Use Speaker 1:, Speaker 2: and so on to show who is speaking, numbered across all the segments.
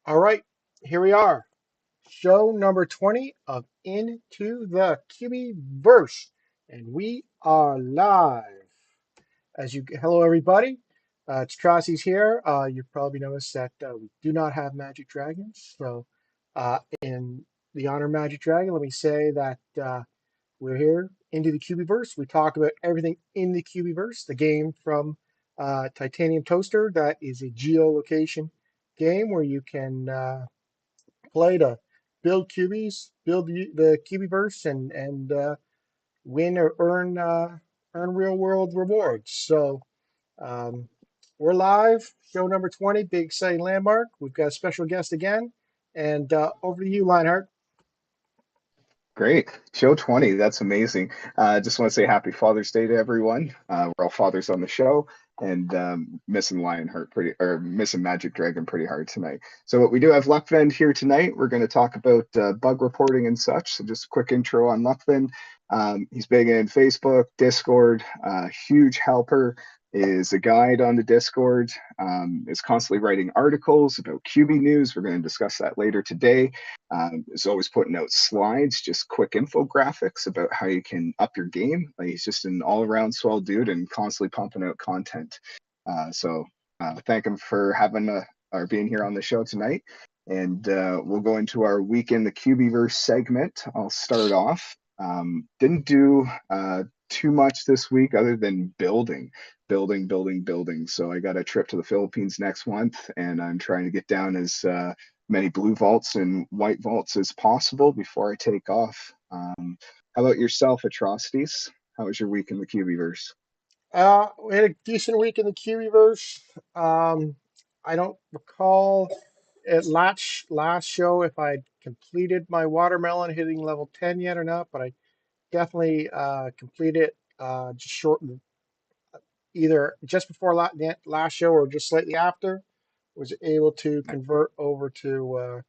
Speaker 1: All right, here we are. Show number 20 of Into the Cubieverse. And we are live. Hello everybody. It's Trossey's here. You've probably noticed that we do not have magic dragons. So, in the honor of Magic Dragon, let me say that we're here into the Cubieverse. We talk about everything in the Cubieverse, the game from Titanium Toaster. That is a geolocation game where you can play to build cubies, build the Cubieverse, and win or earn real world rewards. So um, we're live, show number 20, big exciting landmark. We've got a special guest again, and over to you, Lionheart.
Speaker 2: Great. Show 20. That's amazing. Just want to say happy Father's Day to everyone. We're all fathers on the show and missing Lionheart pretty or missing Magic Dragon pretty hard tonight. So what we do have Lucvend here tonight. We're going to talk about bug reporting and such. So just a quick intro on Lucvend. He's big in Facebook, Discord, huge helper, is a guide on the Discord, is constantly writing articles about Cubienews. We're going to discuss that later today. Is always putting out slides, just quick infographics about how you can up your game. Like he's just an all-around swell dude and constantly pumping out content. Thank him for having or being here on the show tonight. And we'll go into our week in the Cubieverse segment. I'll start off. Didn't do too much this week other than building. So I got a trip to the Philippines next month, and I'm trying to get down as many blue vaults and white vaults as possible before I take off. How about yourself, Atrocities? How was your week in the Cubieverse?
Speaker 1: We had a decent week in the Cubieverse. I don't recall at last show if I'd completed my watermelon hitting level 10 yet or not, but I definitely completed just short, either just before last show or just slightly after. Was able to convert over to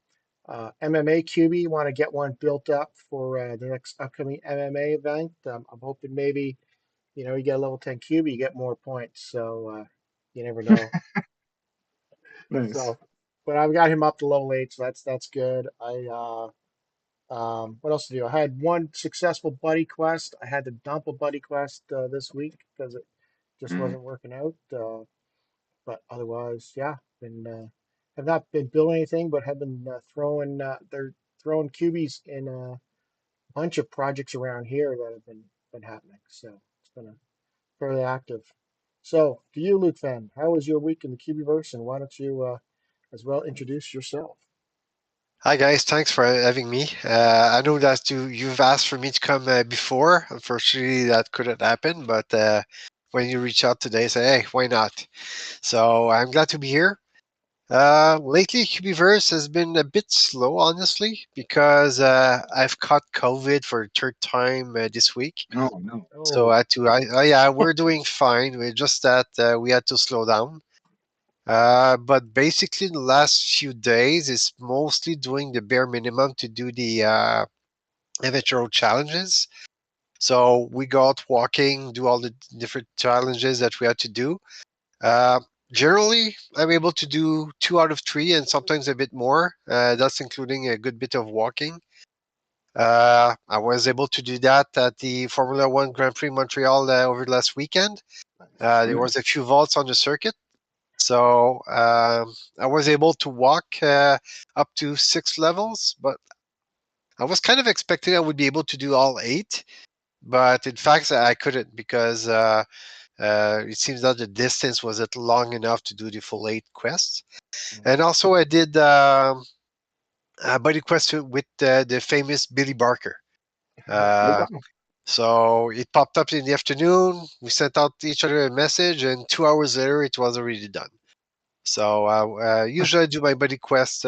Speaker 1: MMA QB. Want to get one built up for the next upcoming MMA event. I'm hoping maybe you get a level 10 QB, you get more points. So you never know.
Speaker 2: Nice.
Speaker 1: So, but I've got him up to level 8, so that's good. What else to do? I had one successful buddy quest. I had to dump a buddy quest this week because it just
Speaker 2: Mm.
Speaker 1: wasn't working out. But otherwise, yeah, been have not been building anything, but have been throwing. They're throwing cubies in a bunch of projects around here that have been happening. So it's been fairly active. So, to you, Luke fan, how was your week in the Cubieverse, and why don't you as well introduce yourself?
Speaker 3: Hi guys, thanks for having me. I know that you've asked for me to come before. Unfortunately, that couldn't happen. But when you reach out today, say, hey, why not? So I'm glad to be here. Lately, Cubieverse has been a bit slow, honestly, because I've caught COVID for the third time this week.
Speaker 2: Oh no.
Speaker 3: So
Speaker 1: Oh,
Speaker 3: I had to. Yeah, we're doing fine. We're just that we had to slow down. But basically, the last few days is mostly doing the bare minimum to do the eventual challenges. So we go out walking, do all the different challenges that we had to do. Uh, Generally, I'm able to do 2 out of 3 and sometimes a bit more. That's including a good bit of walking. I was able to do that at the Formula One Grand Prix Montreal over the last weekend. There
Speaker 2: Nice.
Speaker 3: was a few vaults on the circuit. So I was able to walk up to 6 levels, but I was kind of expecting I would be able to do all 8. But in fact, I couldn't because it seems that the distance wasn't long enough to do the full 8 quests. And also, I did a buddy quest with the famous Billy Barker.
Speaker 2: Oh
Speaker 3: Uh,
Speaker 2: wow.
Speaker 3: so it popped up in the afternoon. We sent out each other a message, and 2 hours later, it was already done. So usually I do my buddy quest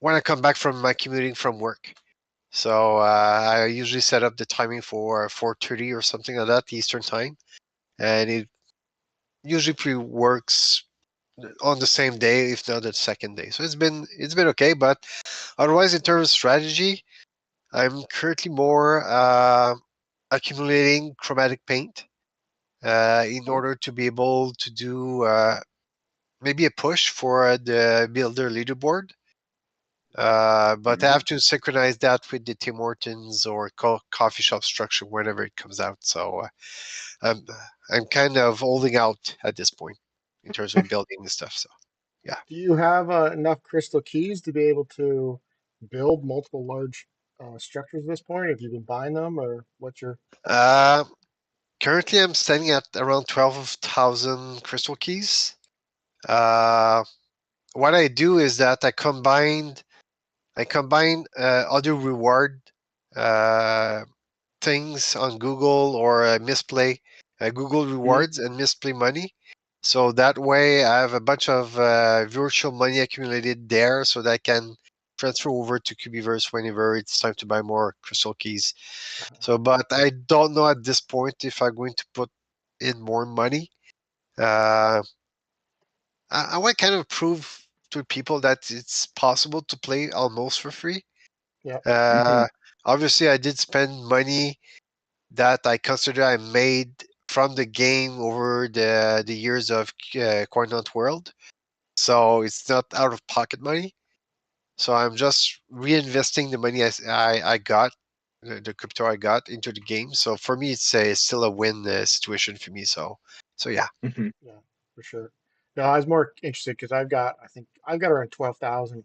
Speaker 3: when I come back from my commuting from work. So I usually set up the timing for 4:30 or something like that Eastern time, and it usually works on the same day, if not the second day. So it's been okay, but otherwise in terms of strategy, I'm currently more accumulating chromatic paint in
Speaker 2: Oh,
Speaker 3: order to be able to do maybe a push for the builder leaderboard. But I
Speaker 2: Mhm.
Speaker 3: have to synchronize that with the Tim Hortons or coffee shop structure whenever it comes out. So I'm I'm kind of holding out at this point in terms of building and stuff. So yeah.
Speaker 1: Do you have enough crystal keys to be able to build multiple large structures at this point? Have you been buying them, or what's your?
Speaker 3: Uh, Currently, I'm standing at around 12,000 crystal keys. Uh, what I do is that I combine other reward uh, things on Google or misplay Google
Speaker 2: Mhm.
Speaker 3: rewards and misplay money. So that way, I have a bunch of virtual money accumulated there, so that I can transfer over to Cubieverse whenever it's time to buy more crystal keys. So, but I don't know at this point if I'm going to put in more money. Uh, I want to kind of prove to people that it's possible to play almost for free.
Speaker 1: Yeah,
Speaker 3: Uh,
Speaker 2: Mhm.
Speaker 3: Obviously, I did spend money that I consider I made from the game over the years of Coinhunt World. So it's not out of pocket money. So I'm just reinvesting the money I got, the crypto I got into the game. So for me, it's still a win situation for me. So yeah.
Speaker 2: Mhm.
Speaker 1: yeah, for sure. No, I was more interested because I think I've got around 12,000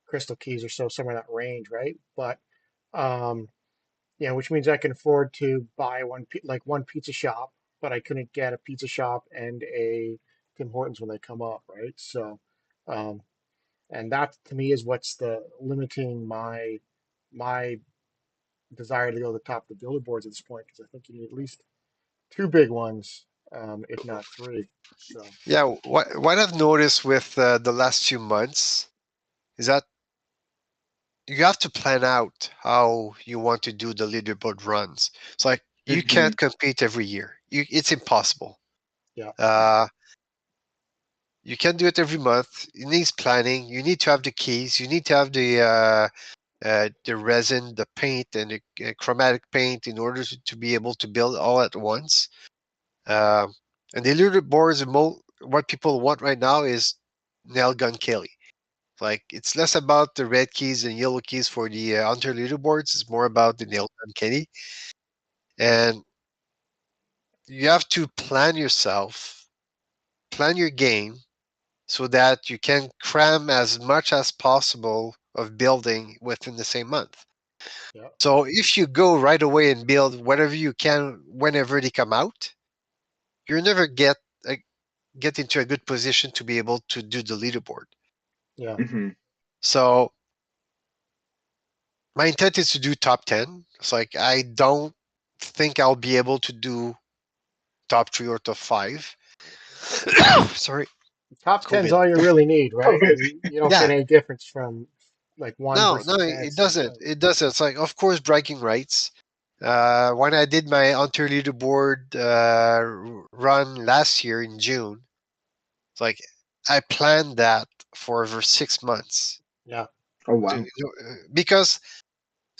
Speaker 1: crystal keys or so, somewhere in that range, right? But um, yeah, which means I can afford to buy like one pizza shop, but I couldn't get a pizza shop and a Tim Hortons when they come up, right? So, um, and that to me is what's the limiting my desire to go to the top of the billboards at this point, because I think you need at least two big ones, if not three. So,
Speaker 3: Yeah, what I've noticed with the last few months is that you have to plan out how you want to do the leaderboard runs. It's like you
Speaker 2: Mhm.
Speaker 3: can't compete every year. It's impossible.
Speaker 1: yeah,
Speaker 3: Uh, you can't do it every month. It needs planning. You need to have the keys. You need to have the resin, the paint, and the chromatic paint in order to be able to build all at once. Um, and the leaderboards, what people want right now is nail gun Kelly. Like it's less about the red keys and yellow keys for the hunter leaderboards. It's more about the nail gun Kenny, and you have to plan yourself, plan your game, so that you can cram as much as possible of building within the same month.
Speaker 1: yeah,
Speaker 3: So if you go right away and build whatever you can whenever they come out, you never uh, get into a good position to be able to do the leaderboard.
Speaker 1: yeah,
Speaker 2: Mhm.
Speaker 3: So my intent is to do top 10. It's like I don't think I'll be able to do top 3 or top 5. Sorry,
Speaker 1: top ten's
Speaker 3: COVID.
Speaker 1: all you really need, right?
Speaker 2: Okay.
Speaker 1: You don't
Speaker 3: Yeah.
Speaker 1: get any difference from like one
Speaker 3: No, no,
Speaker 1: versus 10 at
Speaker 3: it
Speaker 1: the same
Speaker 3: doesn't.
Speaker 1: time.
Speaker 3: It doesn't. It's like, of course, bragging rights. When I did my Ontario leaderboard run last year in June, it's like I planned that for over 6 months.
Speaker 1: Yeah,
Speaker 2: Oh
Speaker 3: To,
Speaker 2: wow.
Speaker 3: because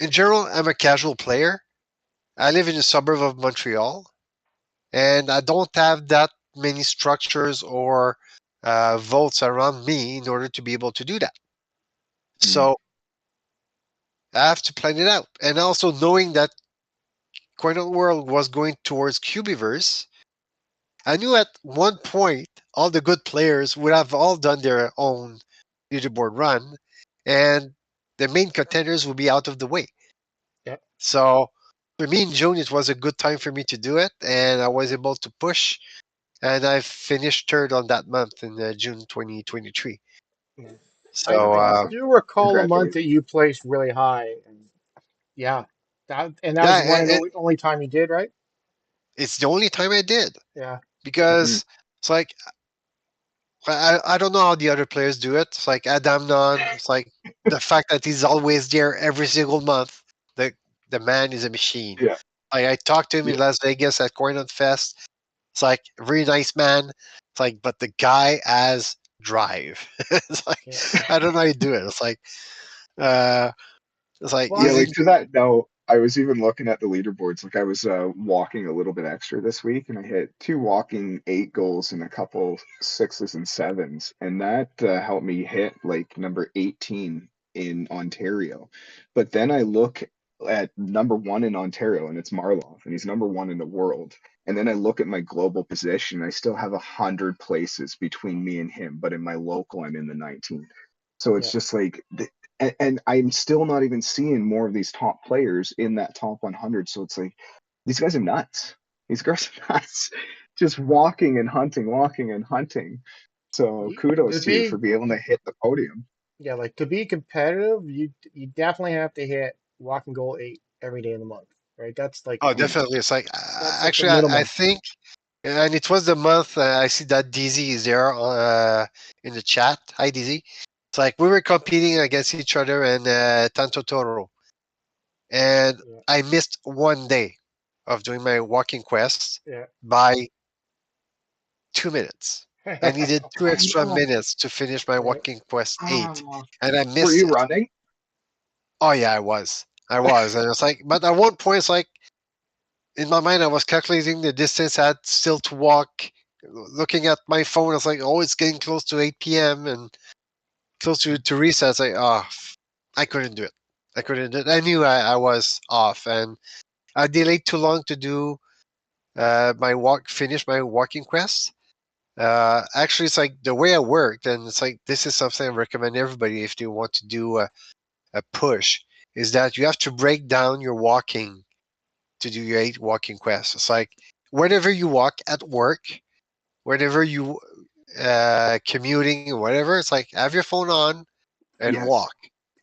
Speaker 3: in general, I'm a casual player. I live in a suburb of Montreal, and I don't have that many structures or votes around me in order to be able to do that.
Speaker 2: Mhm.
Speaker 3: So I have to plan it out. And also knowing that Coin World was going towards Cubieverse, I knew at one point all the good players would have all done their own leaderboard run, and the main contenders would be out of the way.
Speaker 1: yeah,
Speaker 3: So for me in June, it was a good time for me to do it, and I was able to push, and I finished third on that month in June 2023.
Speaker 1: nice.
Speaker 2: That's
Speaker 3: So
Speaker 2: awesome.
Speaker 1: Do recall a month that
Speaker 2: Congratulations.
Speaker 1: you placed really high, and yeah, that was
Speaker 3: yeah,
Speaker 1: one and only time you did, right?
Speaker 3: it's the only time I did
Speaker 1: Yeah,
Speaker 2: Mhm.
Speaker 3: because it's like I don't know how the other players do it. It's like Adamnon. It's like the fact that he's always there every single month. The the man is a machine.
Speaker 2: Yeah.
Speaker 3: I talked to him in
Speaker 2: Yeah.
Speaker 3: Las Vegas at Coinot Fest. It's like a very nice man. It's like, but the guy has drive. It's like
Speaker 1: yeah.
Speaker 3: I don't know how you do it. Uh, it's like
Speaker 1: Well,
Speaker 2: Yeah.
Speaker 3: he's
Speaker 2: Like
Speaker 3: into
Speaker 2: to that note. I was even looking at the leaderboards. Like I was walking a little bit extra this week, and I hit two walking 8 goals and a couple sixes and sevens, and that helped me hit like number 18 in Ontario. But then I look at number one in Ontario, and it's Marloff, and he's number one in the world. And then I look at my global position, I still have 100 places between me and him, but in my local, I'm in the 19th. So it's
Speaker 1: Yeah.
Speaker 2: just like and I'm still not even seeing more of these top players in that top 100. So it's like these guys are nuts. These girls are nuts, just walking and hunting, walking and hunting. So
Speaker 1: To
Speaker 2: kudos to you for
Speaker 1: be,
Speaker 2: being able to hit the podium.
Speaker 1: yeah, like to be competitive, you definitely have to hit walking goal 8 every day of the month, right?
Speaker 3: Oh, definitely. It's like
Speaker 1: That's like the
Speaker 3: actually, I
Speaker 1: minimum.
Speaker 3: think, and it was the month. I see that DZ is there in the chat. Hi, DZ. It's like we were competing against each other in Tanto Toro, and
Speaker 1: Yeah,
Speaker 3: I missed one day of doing my walking quest
Speaker 1: yeah.
Speaker 3: by 2 minutes. I needed two
Speaker 2: Oh
Speaker 3: extra
Speaker 2: no.
Speaker 3: minutes to finish my
Speaker 1: Right.
Speaker 3: walking quest 8,
Speaker 2: Oh,
Speaker 3: and I
Speaker 2: were
Speaker 3: missed
Speaker 2: you
Speaker 3: it.
Speaker 2: running?
Speaker 3: Oh yeah, I was. I was, and it's like, but at one point, it's like in my mind, I was calculating the distance I had still to walk. Looking at my phone, I was like, oh, it's getting close to 8 p.m. and close to reset. It's like, oh, I couldn't do it. I couldn't do it. I knew I was off, and I delayed too long to do finish my walking quest. Actually, it's like the way I worked, and it's like this is something I recommend everybody if they want to do a push, is that you have to break down your walking to do your 8 walking quests. It's like whenever you walk at work, whenever you commuting or whatever, it's like have your phone on and
Speaker 2: Yes.
Speaker 3: walk.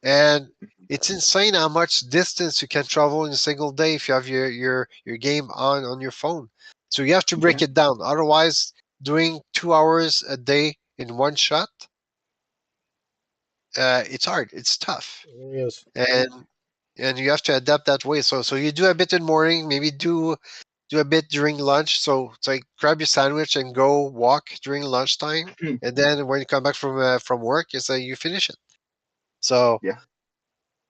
Speaker 3: And it's insane how much distance you can travel in a single day if you have your game on your phone. So you have to break
Speaker 2: Yeah.
Speaker 3: it down. Otherwise, doing 2 hours a day in one shot, it's hard. It's tough,
Speaker 1: It really is.
Speaker 3: and you have to adapt that way. So you do a bit in the morning, maybe do a bit during lunch. So it's like grab your sandwich and go walk during lunchtime, and then when you come back from work, it's like you finish it. So
Speaker 2: Yeah.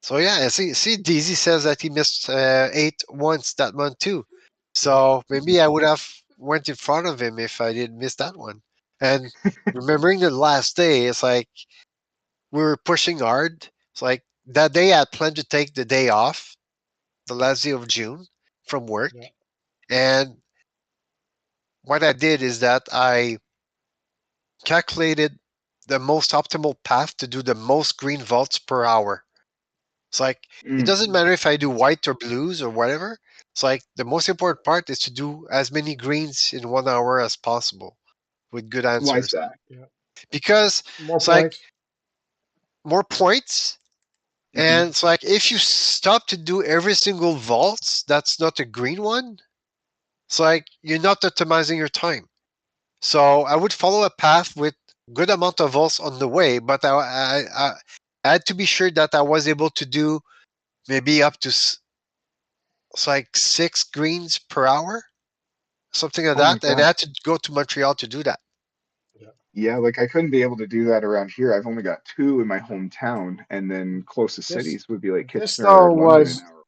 Speaker 3: so yeah, see, DZ says that he missed 8 once that month too.
Speaker 1: Yeah.
Speaker 3: So maybe I would have went in front of him if I didn't miss that one. And remembering the last day, it's like we were pushing hard. It's like that day I planned to take the day off, the last day of June from work,
Speaker 1: Yeah.
Speaker 3: and what I did is that I calculated the most optimal path to do the most green vaults per hour. It's like it
Speaker 2: Mm.
Speaker 3: doesn't matter if I do white or blues or whatever. It's like the most important part is to do as many greens in 1 hour as possible with good
Speaker 2: Why is
Speaker 3: answers.
Speaker 2: that?
Speaker 1: Yeah.
Speaker 3: Because
Speaker 1: More
Speaker 3: it's like
Speaker 1: points.
Speaker 3: more points,
Speaker 2: Hmm.
Speaker 3: and it's like if you stop to do every single vault that's not a green one, it's like you're not optimizing your time. So I would follow a path with good amount of volts on the way, but I had to be sure that I was able to do maybe up to it's like 6 greens per hour, something like
Speaker 2: Oh my
Speaker 3: that, and I
Speaker 2: God.
Speaker 3: had to go to Montreal to do that.
Speaker 1: Yeah.
Speaker 2: Yeah, like I couldn't be able to do that around here. I've only got two in my hometown, and then closest
Speaker 1: This
Speaker 2: cities would be like
Speaker 1: this
Speaker 2: Kitchener or
Speaker 1: though
Speaker 2: London an
Speaker 1: was
Speaker 2: hour.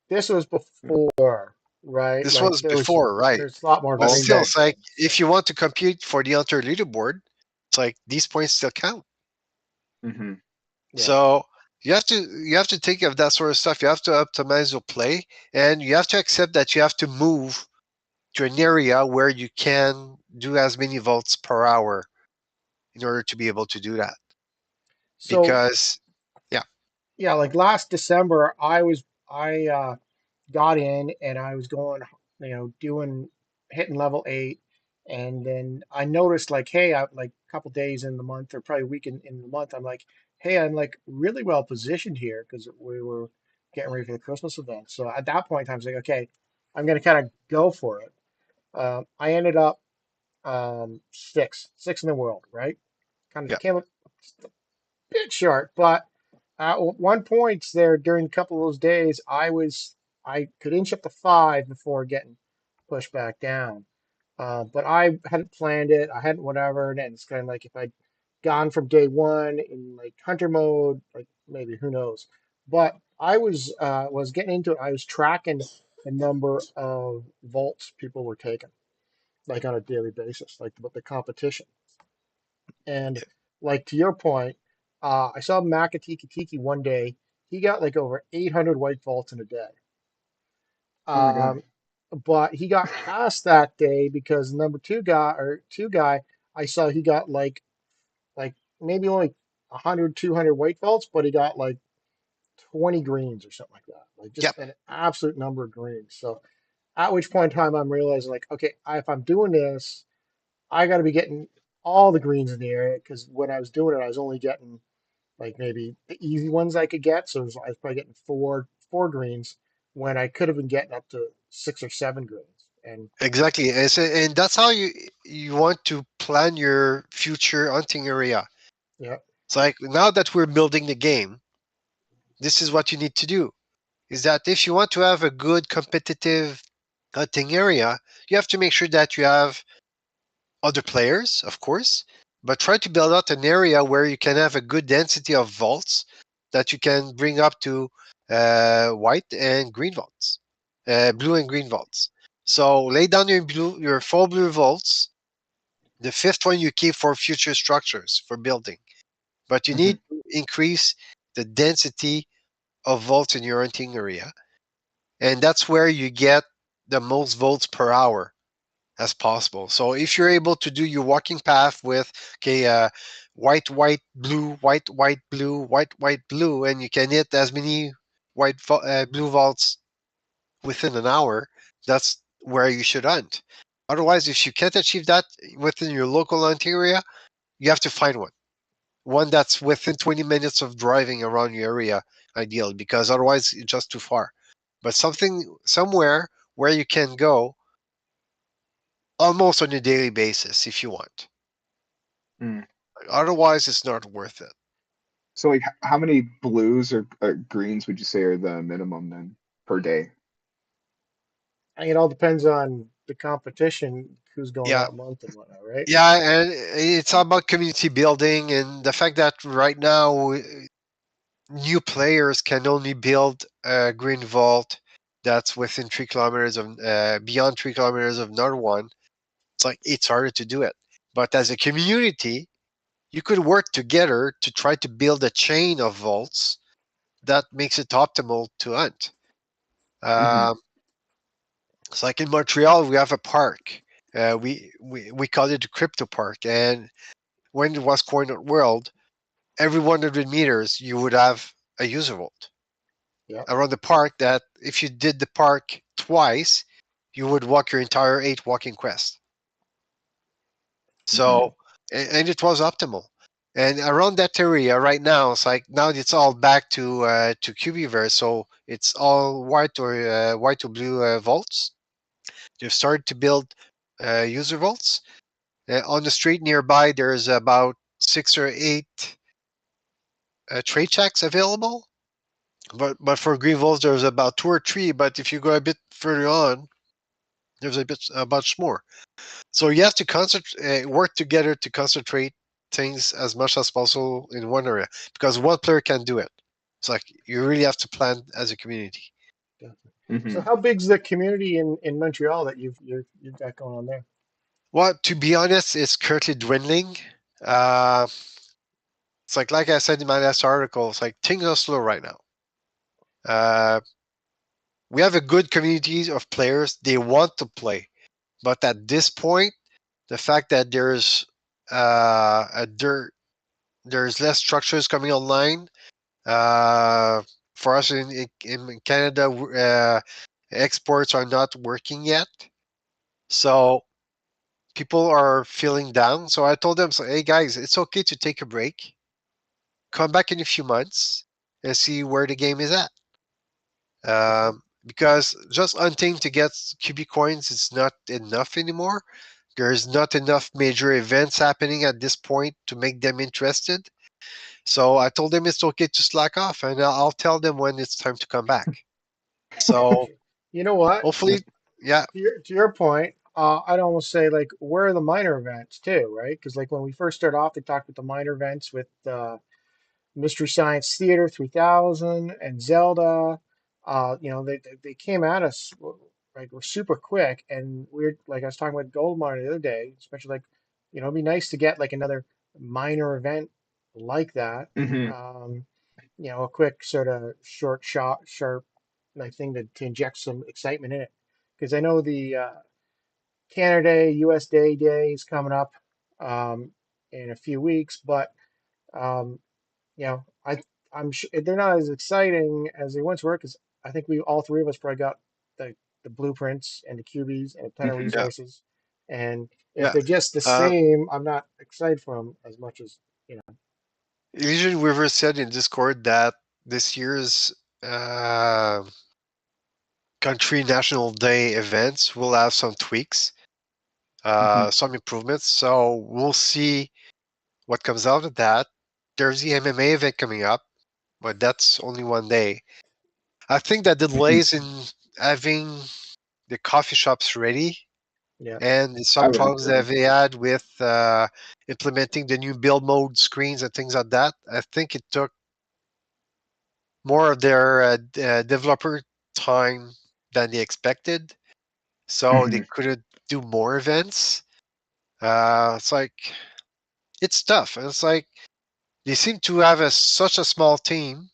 Speaker 1: this was
Speaker 2: Yeah.
Speaker 1: before, right?
Speaker 3: This
Speaker 1: Like
Speaker 3: was before, right?
Speaker 1: there's a lot more
Speaker 3: But
Speaker 2: Oh,
Speaker 1: green
Speaker 3: still,
Speaker 2: okay.
Speaker 3: it's
Speaker 1: vaults.
Speaker 3: like if you want to compete for the Hunter leaderboard, it's like these points still count.
Speaker 2: Hmm.
Speaker 1: Yeah.
Speaker 3: So you have to think of that sort of stuff. You have to optimize your play, and you have to accept that you have to move to an area where you can do as many volts per hour in order to be able to do that.
Speaker 1: So
Speaker 3: Because yeah,
Speaker 1: yeah, like last December, I got in and I was going, doing hitting level 8, and then I noticed like, hey, I like a couple days in the month or probably a week in the month, I'm like, hey, I'm like really well positioned here because we were getting ready for the Christmas event. So at that point in time, I was like, okay, I'm gonna kind of go for it. I ended up six in the world, right? Kind of
Speaker 3: yeah.
Speaker 1: came up a bit short, but at one point there during a couple of those days, I could inch up to 5 before getting pushed back down. But I hadn't planned it. I hadn't whatever, and it's kind of like if I'd gone from day one in like hunter mode, like maybe who knows. But I was getting into it. I was tracking the number of vaults people were taking, like on a daily basis, like the competition. And like to your point, I saw Makatiki Tiki one day. He got like over 800 white vaults in a day.
Speaker 2: Oh my God.
Speaker 1: Um, but he got past that day because number two guy, I saw he got like maybe only 100, 200 white vaults, but he got like 20 greens or something like that. Like just
Speaker 3: Yep.
Speaker 1: an absolute number of greens. So at which point in time I'm realizing like, okay, if I'm doing this, I got to be getting all the greens in the area because when I was doing it, I was only getting like maybe the easy ones I could get. So I was probably getting four greens when I could have been getting up to 6 or 7 greens. And
Speaker 3: Exactly. And that's how you want to plan your future hunting area.
Speaker 1: yeah,
Speaker 3: It's like now that we're building the game, this is what you need to do. Is that if you want to have a good competitive hunting area, you have to make sure that you have other players, of course, but try to build out an area where you can have a good density of vaults that you can bring up to white and green vaults, blue and green vaults. So lay down your 4 blue vaults. The fifth one you keep for future structures for building, but you
Speaker 2: Hmm.
Speaker 3: need to increase the density of vaults in your hunting area, and that's where you get the most volts per hour as possible. So if you're able to do your walking path with okay, white, white, blue, white, white, blue, white, white, blue, and you can hit as many blue vaults within an hour, that's where you should hunt. Otherwise, if you can't achieve that within your local hunt area, you have to find one that's within 20 minutes of driving around your area, ideal, because otherwise it's just too far. But something somewhere where you can go almost on a daily basis if you want.
Speaker 2: Mm.
Speaker 3: Otherwise, it's not worth it.
Speaker 2: So like how many blues or greens would you say are the minimum then per day?
Speaker 1: I think it all depends on the competition, who's going
Speaker 3: Yeah,
Speaker 1: that month and whatnot, right?
Speaker 3: yeah, and it's all about community building and the fact that right now new players can only build a green vault that's within 3 kilometers of beyond 3 kilometers of another one. It's like it's harder to do it. But as a community, you could work together to try to build a chain of vaults that makes it optimal to hunt.
Speaker 2: Hmm.
Speaker 3: Um, it's like in Montreal, we have a park. We call it the Crypto Park, and when it was Corner World, every 100 meters you would have a user vault
Speaker 1: Yeah.
Speaker 3: around the park. That if you did the park twice, you would walk your entire 8 walking quest.
Speaker 2: Hmm.
Speaker 3: So, and it was optimal. And around that area right now, it's like now it's all back to Cubieverse. So it's all white or blue vaults. They've started to build user vaults. On the street nearby, there's about 6 or 8 trade checks available. But for green vaults, there's about 2 or 3. But if you go a bit further on, there's a bunch more. So you have to concentrate, work together to concentrate things as much as possible in one area because one player can do it. It's like you really have to plan as a community.
Speaker 1: Definitely. So
Speaker 2: Hmm.
Speaker 1: how big's the community in Montreal that you've got going on there?
Speaker 3: Well, to be honest, it's currently dwindling. Uh, it's like I said in my last article, it's like things are slow right now. Uh, we have a good community of players. They want to play, but at this point, the fact that there's less structures coming online. For us in Canada, exports are not working yet, so people are feeling down. So I told them, so, hey guys, it's okay to take a break. Come back in a few months and see where the game is at.
Speaker 1: For sure.
Speaker 3: Because just hunting to get cubic coins is not enough anymore. There's not enough major events happening at this point to make them interested. So I told them it's okay to slack off, and I'll tell them when it's time to come back. So
Speaker 1: You know what?
Speaker 3: hopefully, yeah,
Speaker 1: To your point, I'd almost say like where are the minor events too, right? Because like when we first started off, we talked about the minor events with Mystery Science Theater 3000 and Zelda. They came at us like we're super quick, and we're like I was talking about Goldmine the other day, especially like it'd be nice to get like another minor event like that.
Speaker 2: Hmm.
Speaker 1: Um, a quick sort of short shot, sharp like thing to inject some excitement in it, because I know the Canada Day, US Day is coming up in a few weeks, but um, I'm sure they're not as exciting as they once were because I think we all three of us probably got the blueprints and the cubies and a ton of
Speaker 2: Hmm.
Speaker 3: Yeah,
Speaker 1: resources, and if
Speaker 3: yeah.
Speaker 1: they're just the
Speaker 3: Uh,
Speaker 1: same, I'm not excited for them as much as you know.
Speaker 3: Usually, Weaver said in Discord that this year's uh, country national day events will have some tweaks,
Speaker 2: Hmm.
Speaker 3: some improvements. So we'll see what comes out of that. There's the MMA event coming up, but that's only one day. I think that the
Speaker 2: Hmm.
Speaker 3: delays in having the coffee shops ready
Speaker 1: Yeah,
Speaker 3: and
Speaker 2: I
Speaker 3: some
Speaker 2: would
Speaker 3: problems
Speaker 2: agree.
Speaker 3: that they had with implementing the new build mode screens and things like that. I think it took more of their developer time than they expected, so they
Speaker 2: Hmm.
Speaker 3: couldn't do more events. It's like it's tough. It's like they seem to have such a small team,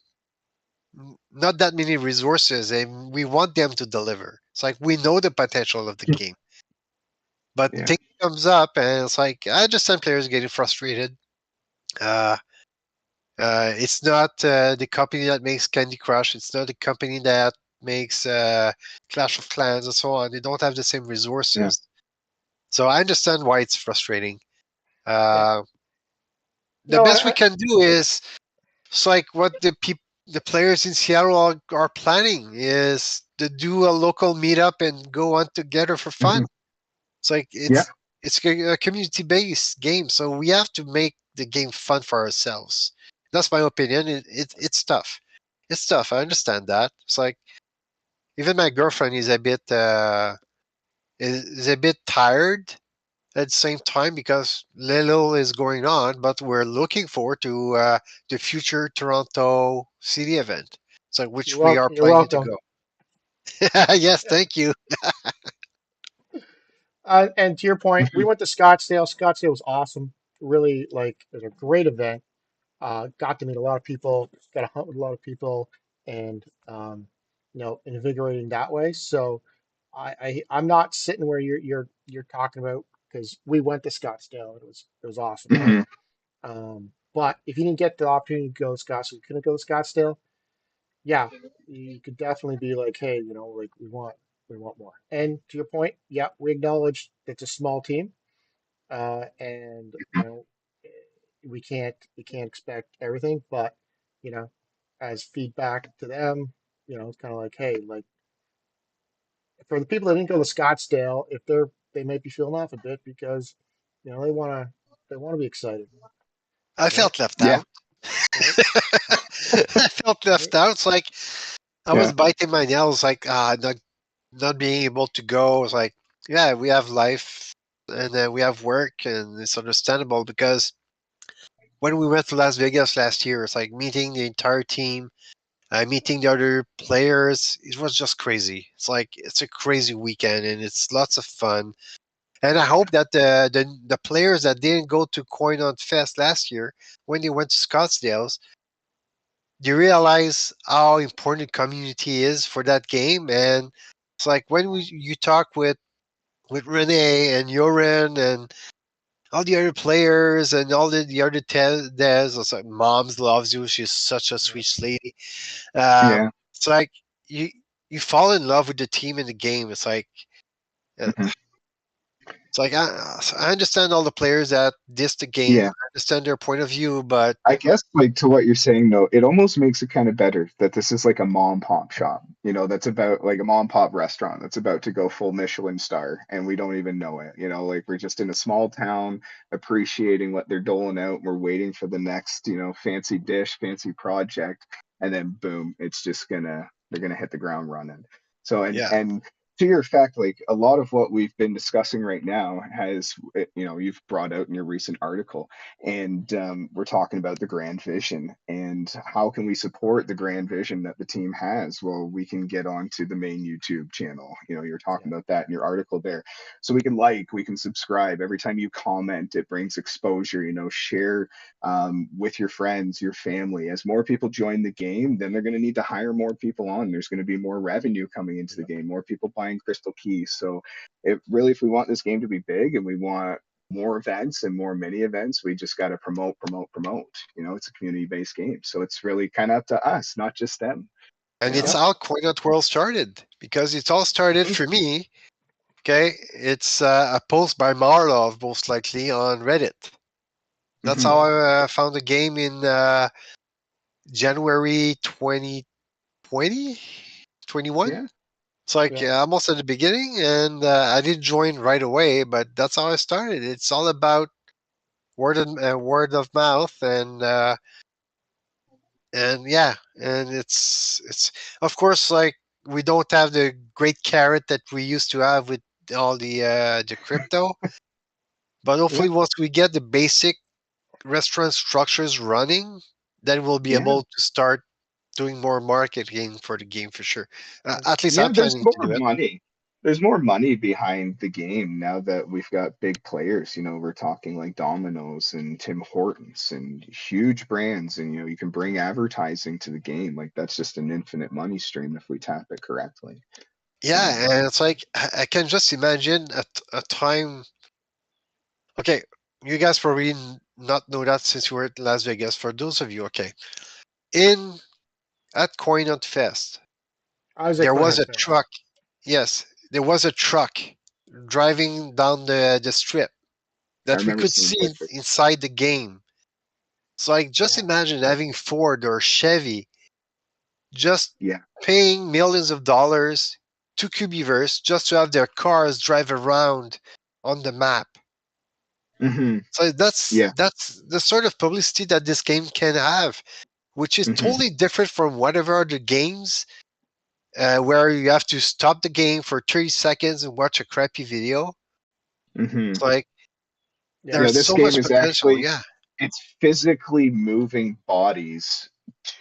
Speaker 3: not that many resources, and we want them to deliver. It's like we know the potential of the game, but
Speaker 2: Yeah.
Speaker 3: things comes up, and it's like I just understand players getting frustrated. Uh, it's not the company that makes Candy Crush. It's not the company that makes Clash of Clans and so on. They don't have the same
Speaker 2: Yeah.
Speaker 3: resources, so I understand why it's frustrating.
Speaker 1: yeah.
Speaker 3: Uh, the
Speaker 1: No,
Speaker 3: best we can do is it's like what the players in Seattle are planning is to do a local meetup and go on together for
Speaker 2: Hmm.
Speaker 3: fun. It's like
Speaker 2: Yeah.
Speaker 3: it's a community based game, so we have to make the game fun for ourselves. That's my opinion. It's tough. It's tough. I understand that. It's like even my girlfriend is a bit tired at the same time because little is going on, but we're looking forward to the future Toronto City event. So which we are
Speaker 1: you're
Speaker 3: planning to
Speaker 1: welcome.
Speaker 3: go. Yes, thank you.
Speaker 1: And to your point, we went to Scottsdale. Scottsdale was awesome. Really, like, it was a great event. Got to meet a lot of people, got to hunt with a lot of people, and invigorating that way. So I'm not sitting where you're talking about because we went to Scottsdale. It was awesome.
Speaker 2: Hmm.
Speaker 1: But if you didn't get the opportunity to go to Scottsdale, you couldn't go to Scottsdale. Yeah, you could definitely be like, hey, like we want more. And to your point, yeah, we acknowledge it's a small team, and we can't expect everything, but you know, as feedback to them, it's kind of like, hey, like for the people that didn't go to Scottsdale, if they might be feeling off a bit because they want to be excited,
Speaker 3: I
Speaker 1: right?
Speaker 3: felt left
Speaker 2: Yeah.
Speaker 3: out.
Speaker 1: Right?
Speaker 3: I felt left
Speaker 1: Right?
Speaker 3: out. It's like I was
Speaker 2: Yeah.
Speaker 3: biting my nails, like not being able to go. It's like yeah, we have life and then we have work, and it's understandable because when we went to Las Vegas last year, it's like meeting the entire team, meeting the other players. It was just crazy. It's like it's a crazy weekend and it's lots of fun. And I hope that the players that didn't go to Coin on Fest last year, when they went to Scottsdale's, they realize how important community is for that game. And it's like when you talk with Renee and Yoren and all the other players and all the other Des, it's like Moms loves you. She's such a
Speaker 1: Yeah.
Speaker 3: sweet lady. Um,
Speaker 2: Yeah.
Speaker 3: it's like you you fall in love with the team and the game. Uh,
Speaker 2: Hmm.
Speaker 3: it's like I understand all the players that diss the game.
Speaker 2: Yeah.
Speaker 3: I understand their point of view, but
Speaker 2: I guess like to what you're saying though, it almost makes it kind of better that this is like a mom pop shop, that's about like a mom pop restaurant that's about to go full Michelin star and we don't even know it. Like we're just in a small town appreciating what they're doling out. We're waiting for the next, fancy dish, fancy project, and then boom, it's just they're gonna hit the ground running. So and
Speaker 3: yeah,
Speaker 2: and to your fact, like a lot of what we've been discussing right now has, you've brought out in your recent article, and we're talking about the grand vision and how can we support the grand vision that the team has. Well, we can get onto the main YouTube channel. You're
Speaker 1: Yeah.
Speaker 2: talking about that in your article there. So we can subscribe. Every time you comment, it brings exposure. Share with your friends, your family. As more people join the game, then they're going to need to hire more people on. There's going to be more revenue coming into the
Speaker 1: Yeah.
Speaker 2: game, more people buying crystal keys. So it really, if we want this game to be big and we want more events and more mini events, we just got to promote, promote, promote. It's a community-based game. So it's really kind of up to us, not just them,
Speaker 3: And
Speaker 2: you
Speaker 3: it's
Speaker 2: know?
Speaker 1: Yep.
Speaker 3: how Coinot World started, because it all started
Speaker 2: Mhm.
Speaker 3: for me. Okay, it's a post by Marlov, most likely on Reddit. That's
Speaker 2: Mhm.
Speaker 3: how
Speaker 1: Okay.
Speaker 3: I found the game in January 2020, 21.
Speaker 2: Yeah.
Speaker 3: It's like
Speaker 1: Yeah.
Speaker 3: almost at the beginning, and I didn't join right away, but that's how I started. It's all about word of mouth, and yeah, and it's of course like we don't have the great carrot that we used to have with all the crypto, but
Speaker 2: Yeah.
Speaker 3: hopefully once we get the basic restaurant structures running, then we'll be
Speaker 2: Yeah.
Speaker 3: able to start doing more marketing for the game for sure. At least
Speaker 2: Yeah.
Speaker 3: I'm
Speaker 2: There's
Speaker 3: planning to
Speaker 2: more
Speaker 3: do it.
Speaker 2: money. There's more money behind the game now that we've got big players. We're talking like Domino's and Tim Hortons and huge brands, and you can bring advertising to the game. Like that's just an infinite money stream if we tap it correctly. So
Speaker 3: Yeah, and it's like I can just imagine a time. Okay, you guys probably not know that since you were at Las Vegas. For those of you, okay, in at Coinot Fest,
Speaker 1: I was at
Speaker 3: there was
Speaker 1: Coinhead
Speaker 3: a
Speaker 1: Fest.
Speaker 3: truck. Yes, there was a truck driving down the strip
Speaker 2: I
Speaker 3: that we
Speaker 2: remember
Speaker 3: could
Speaker 2: seeing
Speaker 3: see
Speaker 2: pictures.
Speaker 3: inside the game. So like, just
Speaker 1: Yeah.
Speaker 3: imagine having Ford or Chevy just
Speaker 2: Yeah.
Speaker 3: paying millions of dollars to Cubieverse just to have their cars drive around on the map.
Speaker 2: Hmm.
Speaker 3: So
Speaker 2: Yeah.
Speaker 3: that's the sort of publicity that this game can have, which is
Speaker 2: Hmm.
Speaker 3: totally different from whatever other games where you have to stop the game for 30 seconds and watch a crappy video.
Speaker 2: Hmm.
Speaker 3: It's like
Speaker 1: Yeah.
Speaker 3: there's
Speaker 2: This
Speaker 3: so
Speaker 2: game
Speaker 3: much
Speaker 2: is
Speaker 3: potential.
Speaker 2: actually,
Speaker 3: Yeah,
Speaker 2: it's physically moving bodies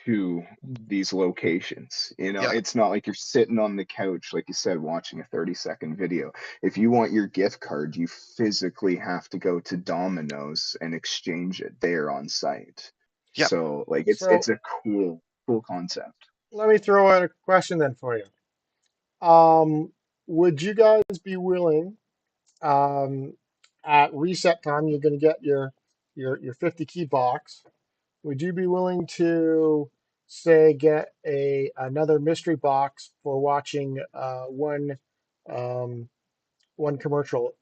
Speaker 2: to these locations.
Speaker 3: yeah,
Speaker 2: It's not like you're sitting on the couch, like you said, watching a 30-second video. If you want your gift card, you physically have to go to Domino's and exchange it there on site.
Speaker 3: yeah.
Speaker 2: So like it's
Speaker 1: So
Speaker 2: a cool concept.
Speaker 1: let me throw out a question then for you. Um, would you guys be willing, um, at reset time, you're going to get your 50 key box. Would you be willing to say get a another mystery box for watching um, one commercial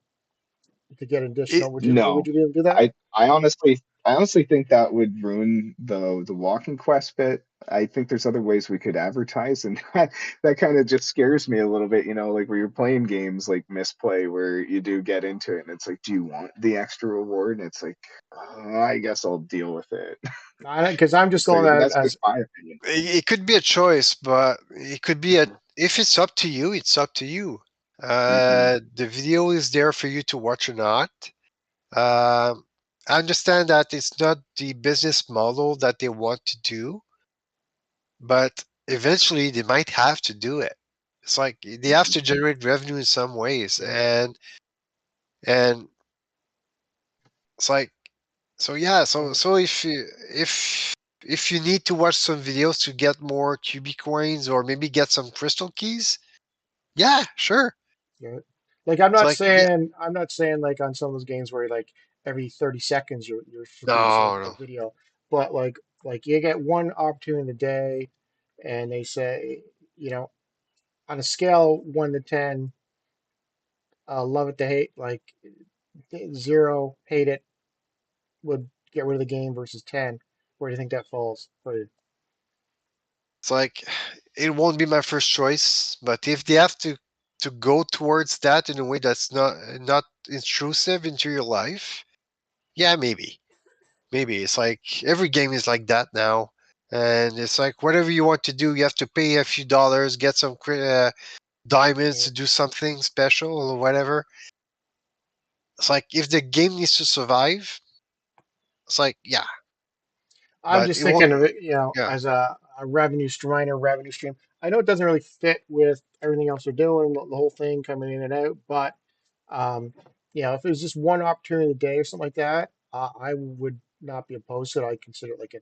Speaker 1: to get
Speaker 3: It,
Speaker 1: additional? Would
Speaker 2: No,
Speaker 1: you be able to do that?
Speaker 2: I honestly think that would ruin the walking quest bit. I think there's other ways we could advertise, and that kind of just scares me a little bit. Like where you're playing games like Misplay, where you do get into it, and it's like, do you want the extra reward? And it's like, I guess I'll deal with it.
Speaker 1: Because I'm just
Speaker 2: It's like
Speaker 1: going at it
Speaker 2: that's
Speaker 1: as
Speaker 2: just my opinion.
Speaker 3: it could be a choice, but it could be a. If it's up to you, it's up to you.
Speaker 2: Hmm.
Speaker 3: The video is there for you to watch or not. Um, I understand that it's not the business model that they want to do, but eventually they might have to do it. It's like they have
Speaker 2: Hmm.
Speaker 3: to generate revenue in some ways, and it's like so yeah. So if you need to watch some videos to get more QB coins or maybe get some crystal keys, yeah, sure.
Speaker 1: yeah. Like I'm
Speaker 3: It's
Speaker 1: not
Speaker 3: like yeah,
Speaker 1: saying like on some of those games where like every 30 seconds you're flipping some
Speaker 3: no,
Speaker 1: a
Speaker 3: no.
Speaker 1: video, but like you get one opportunity in the day, and they say on a scale 1 to 10, love it to hate, like 0, hate it, would get rid of the game versus 10. Where do you think that falls for you?
Speaker 3: It's like it won't be my first choice, but if they have to go towards that in a way that's not intrusive into your life, yeah, maybe it's like every game is like that now, and it's like whatever you want to do, you have to pay a few dollars, get some diamonds
Speaker 1: Yeah.
Speaker 3: to do something special or whatever. It's like if the game needs to survive, it's like yeah,
Speaker 1: I'm
Speaker 3: but
Speaker 1: just
Speaker 3: it won't.
Speaker 1: thinking of it,
Speaker 3: Yeah,
Speaker 1: as a revenue stream. I know it doesn't really fit with everything else they're doing, the whole thing coming in and out, but um, if it was just one opportunity a day or something like that, I would not be opposed to it. I'd consider it like an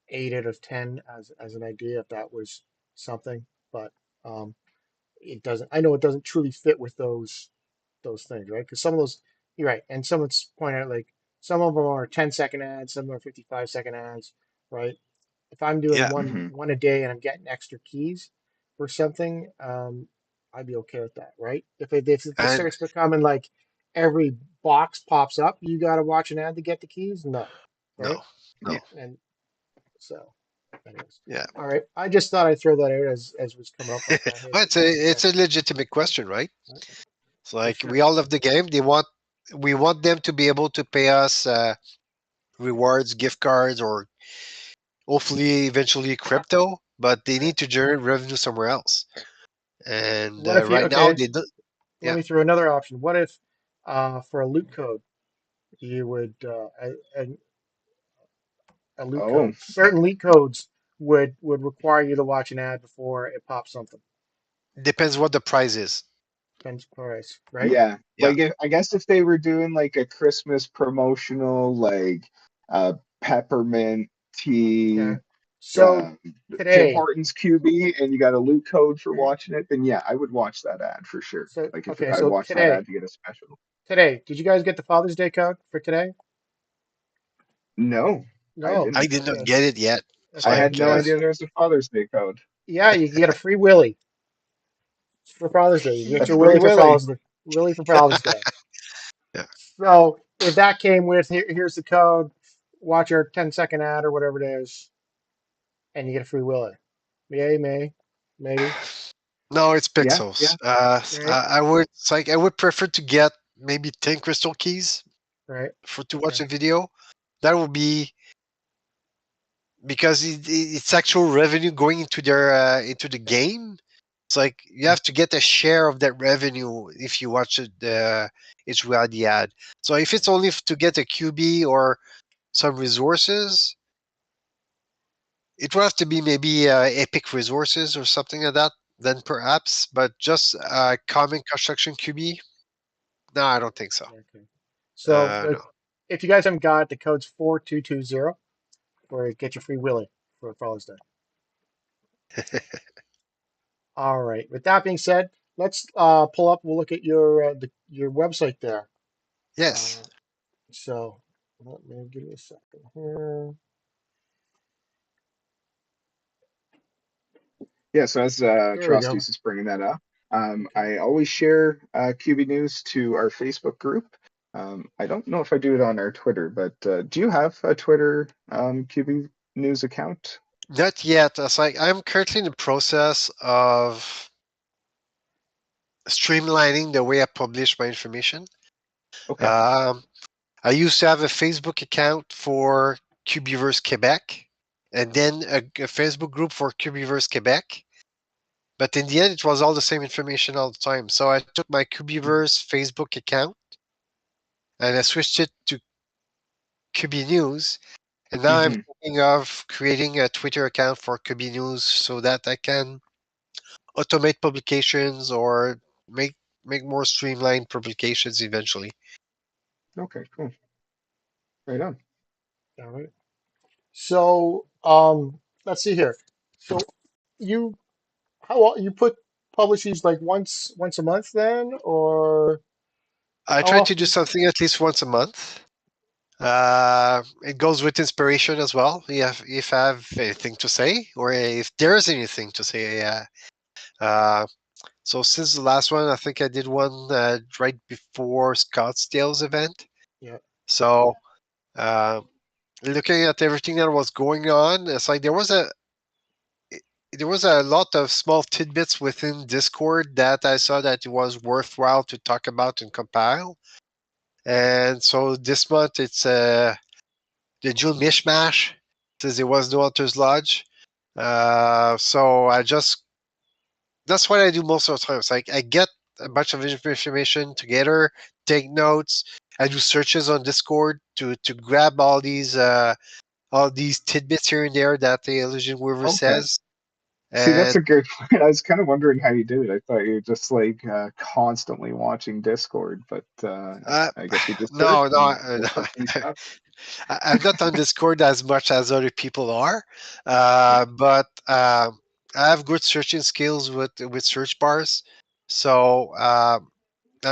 Speaker 1: 8 out of 10 as an idea if that was something, but um, it doesn't. I know it doesn't truly fit with those things, right? Because some of those, you're right, and someone's pointed out like some of them are 10-second ads, some are 55-second ads, right? If I'm doing
Speaker 3: yeah.
Speaker 1: one
Speaker 2: Hmm.
Speaker 1: one a day and I'm getting extra keys for something, I'd be okay with that, right? If it
Speaker 3: And
Speaker 1: starts becoming like every box pops up, you got to watch an ad to get the keys, no, right?
Speaker 3: no,
Speaker 2: Yeah.
Speaker 3: no,
Speaker 1: And so, anyways,
Speaker 3: yeah.
Speaker 1: all right. I just thought I'd throw that out as was coming up. I thought, hey,
Speaker 3: Well,
Speaker 1: it's a good
Speaker 3: it's a
Speaker 1: question,
Speaker 3: legitimate question, right?
Speaker 1: right?
Speaker 3: It's
Speaker 1: For
Speaker 3: like we
Speaker 1: sure.
Speaker 3: all love the game. We want them to be able to pay us rewards, gift cards, or hopefully eventually crypto, but they
Speaker 1: Right.
Speaker 3: need to generate revenue somewhere else. And
Speaker 1: What if you
Speaker 3: right now
Speaker 1: okay?
Speaker 3: they do.
Speaker 1: Let
Speaker 3: Yeah,
Speaker 1: me throw another option. What if, for a loot code, you would a loot
Speaker 2: Oh,
Speaker 1: code. Certain leak codes would require you to watch an ad before it pops something.
Speaker 3: depends what the price is.
Speaker 1: Depends price, right?
Speaker 2: yeah.
Speaker 3: Yeah,
Speaker 2: Like I guess if they were doing like a Christmas promotional, like uh peppermint tea,
Speaker 1: Okay. So
Speaker 2: um, Tim
Speaker 1: today,
Speaker 2: Hortons QB, and you got a loot code for watching it, then yeah, I would watch that ad for sure.
Speaker 1: so
Speaker 2: Like if
Speaker 1: okay,
Speaker 2: I'd
Speaker 1: so
Speaker 2: watch that ad to get a special.
Speaker 1: did you guys get the Father's Day code for today?
Speaker 2: No, I
Speaker 1: No.
Speaker 3: I
Speaker 2: didn't.
Speaker 3: did not
Speaker 1: Okay.
Speaker 3: get it yet. It's
Speaker 2: I
Speaker 1: Okay.
Speaker 2: had
Speaker 3: like
Speaker 2: no
Speaker 1: Because
Speaker 2: idea there was a Father's Day code.
Speaker 1: yeah, you can get a free Willy for Father's Day. You can get
Speaker 2: A
Speaker 1: your
Speaker 2: free
Speaker 1: Willy for
Speaker 2: Willy.
Speaker 1: Father's Day. Willy for Father's Day.
Speaker 3: yeah.
Speaker 1: So if that came with here's the code, watch our 10-second ad or whatever it is, and you get a free Willy. Yay, maybe.
Speaker 3: No, it's
Speaker 2: Yeah, yeah.
Speaker 3: pixels.
Speaker 1: Right,
Speaker 3: I would. It's like I would prefer to get maybe 10 crystal keys
Speaker 1: right.
Speaker 3: for to watch
Speaker 1: Okay.
Speaker 3: a video. That would be because it's actual revenue going into the game. It's like you have to get a share of that revenue if you watch it. It's without the ad. So if
Speaker 1: Yeah.
Speaker 3: it's only to get a QB or some resources, it will have to be maybe epic resources or something like that. Then perhaps, but just common construction QB. No, I don't think so.
Speaker 1: Okay. So
Speaker 3: No.
Speaker 1: if you guys haven't got it, the code's 4220 for get your free Willy for Father's Day. All right. With that being said, let's pull up. We'll look at your website there.
Speaker 3: Yes.
Speaker 1: Uh, so let me give me a second here.
Speaker 2: Yeah, so as
Speaker 1: There we go.
Speaker 2: Trustees is bringing that up,
Speaker 1: Okay.
Speaker 2: I always share QB News to our Facebook group. I don't know if I do it on our Twitter, but do you have a Twitter QB News account?
Speaker 3: Not yet. It's like I'm currently in the process of streamlining the way I publish my information.
Speaker 2: Okay.
Speaker 3: Um, I used to have a Facebook account for Cubieverse Quebec, and then a Facebook group for Cubieverse Quebec. But in the end, it was all the same information all the time. So I took my Cubieverse Facebook account and I switched it to Cubie News. And now I'm
Speaker 2: Mm-hmm.
Speaker 3: thinking of creating a Twitter account for Cubie News so that I can automate publications or make make more streamlined publications eventually.
Speaker 2: Okay, cool. Right on.
Speaker 1: All right. So let's see here. So you you put publish these like once a month then, or
Speaker 3: I
Speaker 1: how
Speaker 3: try to do
Speaker 1: often?
Speaker 3: something at least once a month. It goes with inspiration as well. If I have anything to say, or if there's anything to say. Uh, so since the last one, I think I did one right before Scottsdale's event.
Speaker 1: Yeah.
Speaker 3: So uh, looking at everything that was going on, it's like there was a lot of small tidbits within Discord that I saw that it was worthwhile to talk about and compile. And so this month it's the June mishmash since there was no Hunter's Lodge. So I just that's what I do most of the time. It's like I get a bunch of information together, take notes, I do searches on Discord to grab all these tidbits here and there that the Illusion Weaver
Speaker 2: Okay.
Speaker 3: says.
Speaker 2: See, that's
Speaker 3: And
Speaker 2: a good point. I was kind of wondering how you do it. I thought you were just like constantly watching Discord, but
Speaker 3: uh,
Speaker 2: I guess you just search
Speaker 3: no,
Speaker 2: and
Speaker 3: no,
Speaker 2: look up new stuff.
Speaker 3: I'm not on Discord as much as other people are,
Speaker 2: Yeah.
Speaker 3: but I have good searching skills with search bars. So I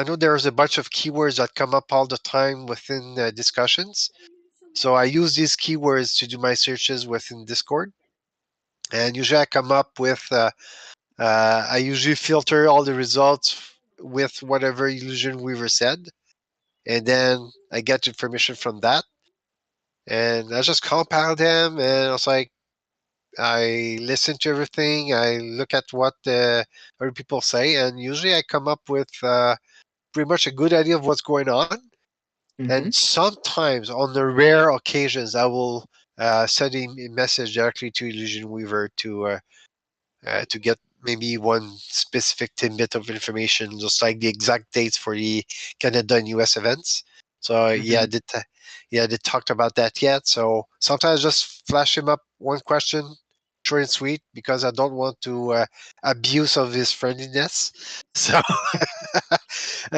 Speaker 3: know there's a bunch of keywords that come up all the time within discussions. So I use these keywords to do my searches within Discord, and usually I come up with. I usually filter all the results with whatever Illusion Weaver said, and then I get information from that, and I just compile them, and I was like, I listen to everything. I look at what other people say, and usually I come up with pretty much a good idea of what's going on.
Speaker 2: Mm-hmm.
Speaker 3: And sometimes, on the rare occasions, I will send a message directly to Illusion Weaver to get maybe one specific tidbit of information, just like the exact dates for the Canada and US events. So
Speaker 2: Mm-hmm.
Speaker 3: yeah, they talked about that yet. So sometimes just flash him up one question, short and sweet, because I don't want to abuse of his friendliness. So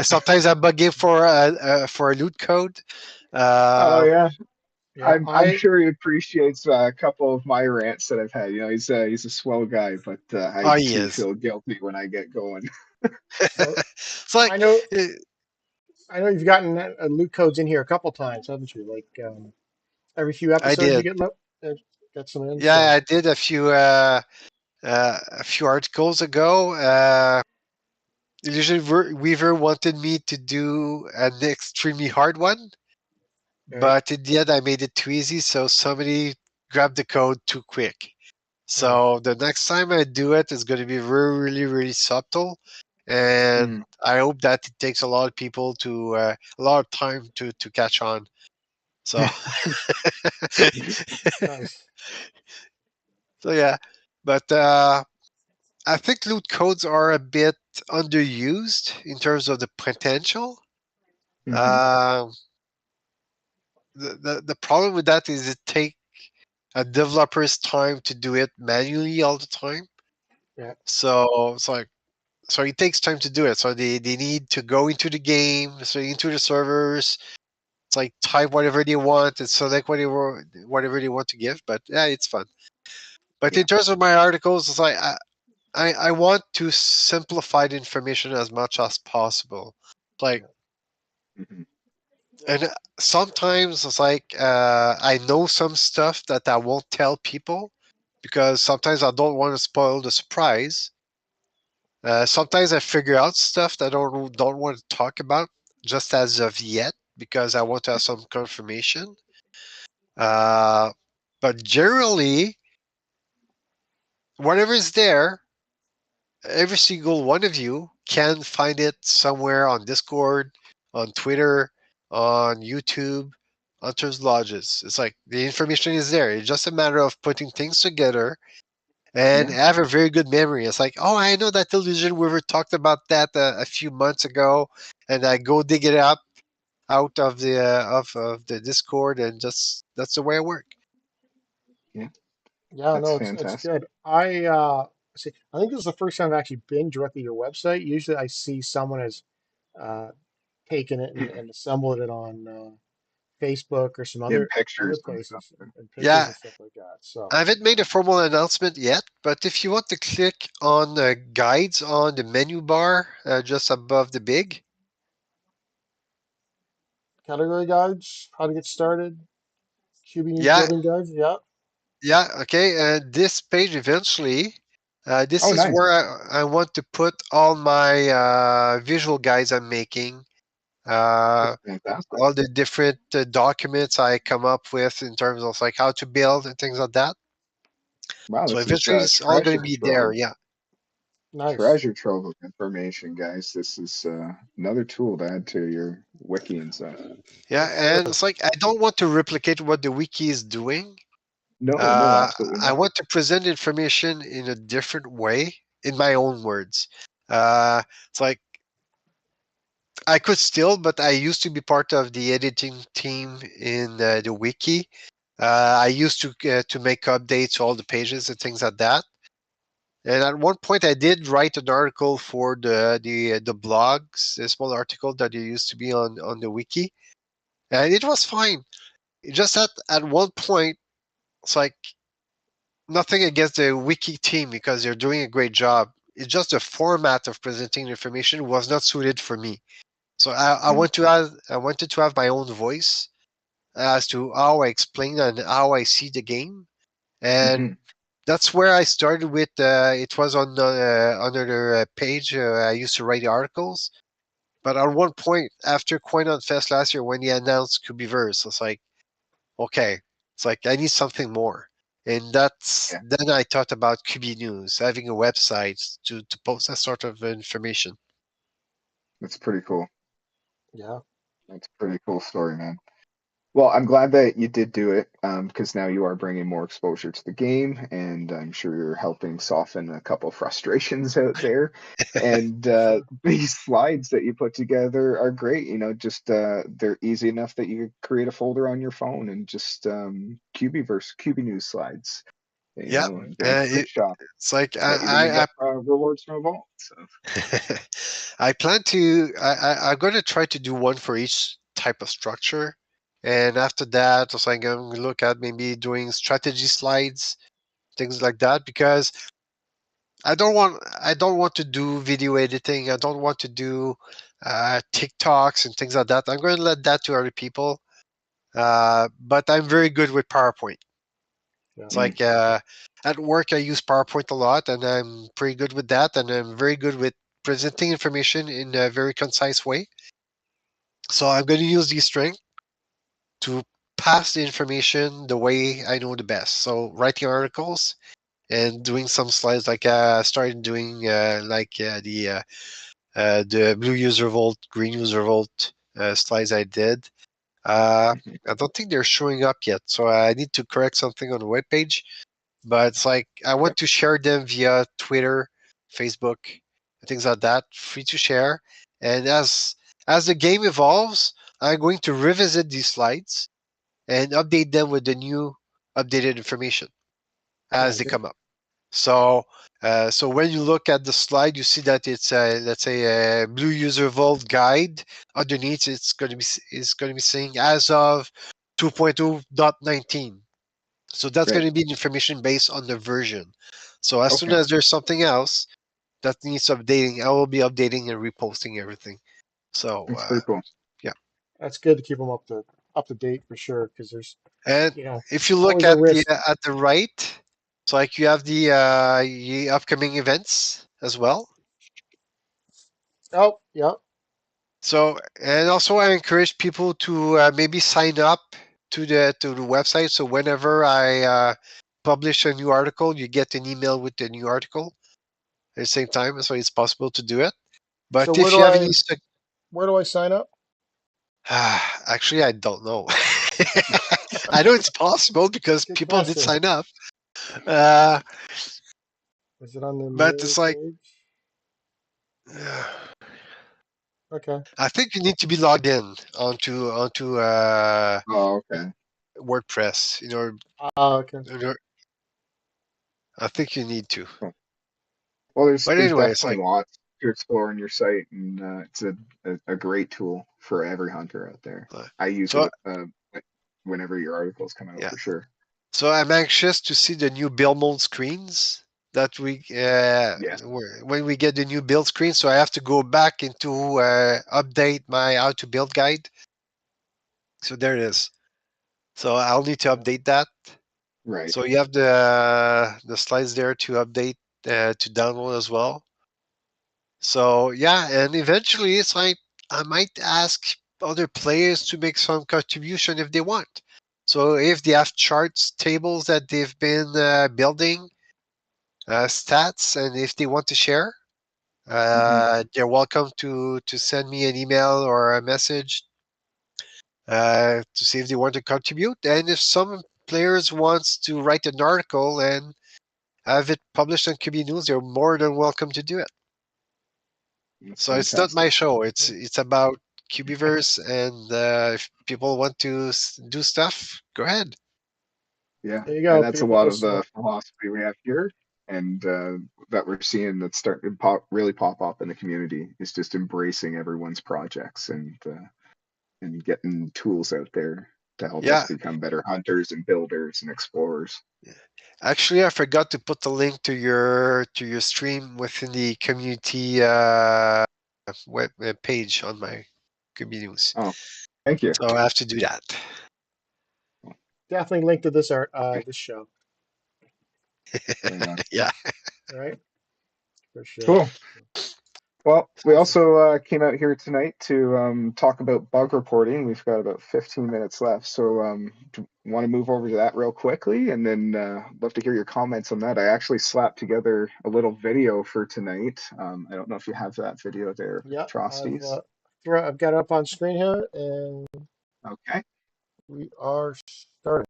Speaker 3: sometimes I bug him for a loot code.
Speaker 2: Oh
Speaker 3: Uh,
Speaker 2: yeah,
Speaker 1: Yeah,
Speaker 2: I'm sure he appreciates a couple of my rants that I've had. You know, he's a swell guy, but I
Speaker 3: oh, he
Speaker 2: too
Speaker 3: is.
Speaker 2: feel guilty when I get going.
Speaker 1: so
Speaker 3: It's like
Speaker 1: I know
Speaker 3: uh,
Speaker 1: I know you've gotten loot codes in here a couple times, haven't you? Like every few
Speaker 3: I
Speaker 1: episodes you
Speaker 3: did.
Speaker 1: get got some in.
Speaker 3: Yeah,
Speaker 1: So
Speaker 3: I did a few articles ago. Weaver wanted me to do an extremely hard one,
Speaker 1: okay,
Speaker 3: but in the end, I made it too easy, so somebody grabbed the code too quick.
Speaker 1: mm,
Speaker 3: So the next time I do it, it's going to be really, really, really subtle, and
Speaker 2: Mm.
Speaker 3: I hope that it takes a lot of people to a lot of time to catch on. So
Speaker 1: nice.
Speaker 3: so yeah, but I think loot codes are a bit underused in terms of the potential.
Speaker 2: Hmm.
Speaker 3: Um, the problem with that is it take a developer's time to do it manually all the time.
Speaker 1: Yeah,
Speaker 3: So it's like so it takes time to do it. So they need to go into the game, so into the servers. It's like type whatever they want and select whatever they want to give. But yeah, it's fun. But
Speaker 2: Yeah.
Speaker 3: in terms of my articles, it's like I want to simplify the information as much as possible. Like
Speaker 1: yeah,
Speaker 2: Hmm.
Speaker 3: and sometimes it's like I know some stuff that I won't tell people because sometimes I don't want to spoil the surprise. Sometimes I figure out stuff that I don't want to talk about just as of yet because I want to have some confirmation. Uh, but generally, whatever is there, every single one of you can find it somewhere on Discord, on Twitter, on YouTube, on Terms Lodges. It's like the information is there. It's just a matter of putting things together and
Speaker 2: Yeah.
Speaker 3: have a very good memory. It's like, oh, I know that Illusion Weaver talked about that a few months ago, and I go dig it up out of of the Discord, and just that's the way I work.
Speaker 2: Yeah.
Speaker 1: yeah.
Speaker 2: That's
Speaker 1: No, it's
Speaker 2: fantastic.
Speaker 1: good. See. I think this is the first time I've actually been directly to your website. Usually, I see someone has uh, taken it and assembled it on Facebook or some
Speaker 2: In
Speaker 1: other
Speaker 2: pictures and stuff.
Speaker 1: places and pictures
Speaker 3: Yeah,
Speaker 1: and stuff like that. So
Speaker 3: I haven't made a formal announcement yet, but if you want to click on guides on the menu bar just above the big,
Speaker 1: category guides, how to get started, Cubie
Speaker 3: yeah,
Speaker 1: building guides. Yeah.
Speaker 3: yeah, okay, and this page eventually, this
Speaker 2: Oh,
Speaker 3: is
Speaker 2: nice.
Speaker 3: where I want to put all my visual guides I'm making,
Speaker 2: That's
Speaker 3: uh,
Speaker 2: fantastic.
Speaker 3: all the different documents I come up with in terms of like how to build and things like that.
Speaker 2: Wow,
Speaker 3: So
Speaker 2: this is
Speaker 3: eventually, it's all going to
Speaker 2: treasure
Speaker 3: be there.
Speaker 2: trove.
Speaker 3: Yeah,
Speaker 1: Nice.
Speaker 2: Treasure trove of information, guys. This is another tool to add to your wiki and such.
Speaker 3: yeah,
Speaker 1: Yes,
Speaker 3: and
Speaker 1: sir.
Speaker 3: it's like I don't want to replicate what the wiki is doing.
Speaker 2: No, no,
Speaker 3: Uh,
Speaker 2: absolutely
Speaker 3: I
Speaker 2: not.
Speaker 3: want to present information in a different way. in my own words. It's like I could still, but I used to be part of the editing team in the wiki. I used to make updates to all the pages and things like that. And at one point, I did write an article for the blogs, a small article that it used to be on the wiki, and it was fine. Just at one point, it's like nothing against the wiki team because they're doing a great job. It's just the format of presenting information was not suited for me. So I wanted to have my own voice as to how I explain and how I see the game, and
Speaker 2: Hmm.
Speaker 3: that's where I started with. It was on another page. I used to write articles, but at one point after Coin Fest last year, when he announced Cubieverse, I was like, okay, it's like I need something more, and that's
Speaker 2: Yeah,
Speaker 3: then I thought about Cubienews having a website to post that sort of information.
Speaker 2: that's pretty cool.
Speaker 1: Yeah.
Speaker 2: That's a pretty cool story, man. Well, I'm glad that you did do it because now you are bringing more exposure to the game, and I'm sure you're helping soften a couple frustrations out there. And
Speaker 1: Sure.
Speaker 2: these slides that you put together are great. Just they're easy enough that you could create a folder on your phone and just Cubieverse, Cubie slides.
Speaker 3: Yeah,
Speaker 2: Great job.
Speaker 3: it's like
Speaker 2: But you're gonna get rewards from Evolve. So
Speaker 3: I plan to. I'm going to try to do one for each type of structure, and after that, also I'm going to look at maybe doing strategy slides, things like that, because I don't want to do video editing. I don't want to do TikToks and things like that. I'm going to let that to other people. But I'm very good with PowerPoint.
Speaker 1: Yeah.
Speaker 3: It's like at work, I use PowerPoint a lot, and I'm pretty good with that. And I'm very good with presenting information in a very concise way. So I'm going to use these strengths to pass the information the way I know the best. So writing articles and doing some slides, like started doing the blue user vault, green user vault slides I did.
Speaker 2: mhm.
Speaker 3: I don't think they're showing up yet, so I need to correct something on the webpage. But it's like I
Speaker 2: Okay,
Speaker 3: want to share them via Twitter, Facebook, things like that, free to share. And as the game evolves, I'm going to revisit these slides and update them with the new updated information as
Speaker 1: Yeah.
Speaker 3: they
Speaker 1: Good.
Speaker 3: come up. So, so when you look at the slide, you see that it's let's say a blue user vault guide. Underneath, it's going to be saying as of 2.2.19. So that's going
Speaker 2: great.
Speaker 3: to be information based on the version. So as soon
Speaker 2: Okay,
Speaker 3: as there's something else that needs updating, I will be updating and reposting everything. So
Speaker 2: that's pretty cool.
Speaker 3: yeah,
Speaker 1: That's good to keep them up to date for sure because there's
Speaker 3: and
Speaker 1: you know
Speaker 3: if you look
Speaker 1: always a risk.
Speaker 3: at the right, it's like you have the upcoming events as well.
Speaker 1: Oh, yeah.
Speaker 3: So and also I encourage people to maybe sign up to the website. So whenever I publish a new article, you get an email with the new article at the same time. So it's possible to do it.
Speaker 1: So
Speaker 3: But if you have any,
Speaker 1: where do I sign up?
Speaker 3: actually, I don't know. I know it's possible because
Speaker 1: Good
Speaker 3: people did
Speaker 1: question.
Speaker 3: sign up. Uh,
Speaker 1: Is it on the
Speaker 3: but
Speaker 1: main
Speaker 3: it's like,
Speaker 1: page? Okay.
Speaker 3: I think you need to be logged in onto
Speaker 2: Oh, okay.
Speaker 3: WordPress.
Speaker 1: Okay.
Speaker 3: I think you need to.
Speaker 2: Cool. Well,
Speaker 3: But
Speaker 2: there's
Speaker 3: anyway, it's
Speaker 2: definitely
Speaker 3: like,
Speaker 2: lots to explore on your site, and it's a great tool for every hunter out there.
Speaker 3: uh,
Speaker 2: I use
Speaker 3: so
Speaker 2: it whenever your articles come out
Speaker 3: yeah.
Speaker 2: for sure.
Speaker 3: So I'm anxious to see the new build mode screens that
Speaker 2: Yes,
Speaker 3: when we get the new build screen. So I have to go back into update my how to build guide. So there it is. So I'll need to
Speaker 1: Yeah.
Speaker 3: update that.
Speaker 2: right.
Speaker 3: So you have the slides there to update to download as well. So yeah, and eventually it's like I might ask other players to make some contribution if they want. So if they have charts, tables that they've been building, stats, and if they want to share,
Speaker 2: Hmm.
Speaker 3: they're welcome to send me an email or a message to see if they want to contribute. And if some players wants to write an article and have it published on Cubienews, you're more than welcome to do it.
Speaker 2: That's
Speaker 3: So it's not my
Speaker 2: fantastic.
Speaker 3: show. It's about Cubieverse, and if people want to do stuff, go ahead.
Speaker 2: Yeah,
Speaker 1: There you
Speaker 2: and
Speaker 1: go,
Speaker 2: that's a lot
Speaker 1: people.
Speaker 2: of the
Speaker 1: So
Speaker 2: philosophy we have here, and that we're seeing that's starting to really pop up in the community is just embracing everyone's projects and getting tools out there to help us
Speaker 3: Yeah,
Speaker 2: become better hunters and builders and explorers.
Speaker 3: actually, I forgot to put the link to your stream within the community web page on my Cubienews.
Speaker 2: Oh, thank you.
Speaker 3: So I have to do that.
Speaker 1: definitely link to this art,
Speaker 2: Okay,
Speaker 1: this show.
Speaker 2: right on.
Speaker 3: Yeah.
Speaker 1: All right, for sure.
Speaker 2: Cool. Well, we
Speaker 1: Awesome.
Speaker 2: also came out here tonight to talk about bug reporting. We've got about 15 minutes left, so want to move over to that real quickly, and then love to hear your comments on that. I actually slapped together a little video for tonight. I don't know if you have that video there,
Speaker 1: Yeah,
Speaker 2: Atrocities.
Speaker 1: I've got it up on screen here, and
Speaker 2: Okay.
Speaker 1: we are starting.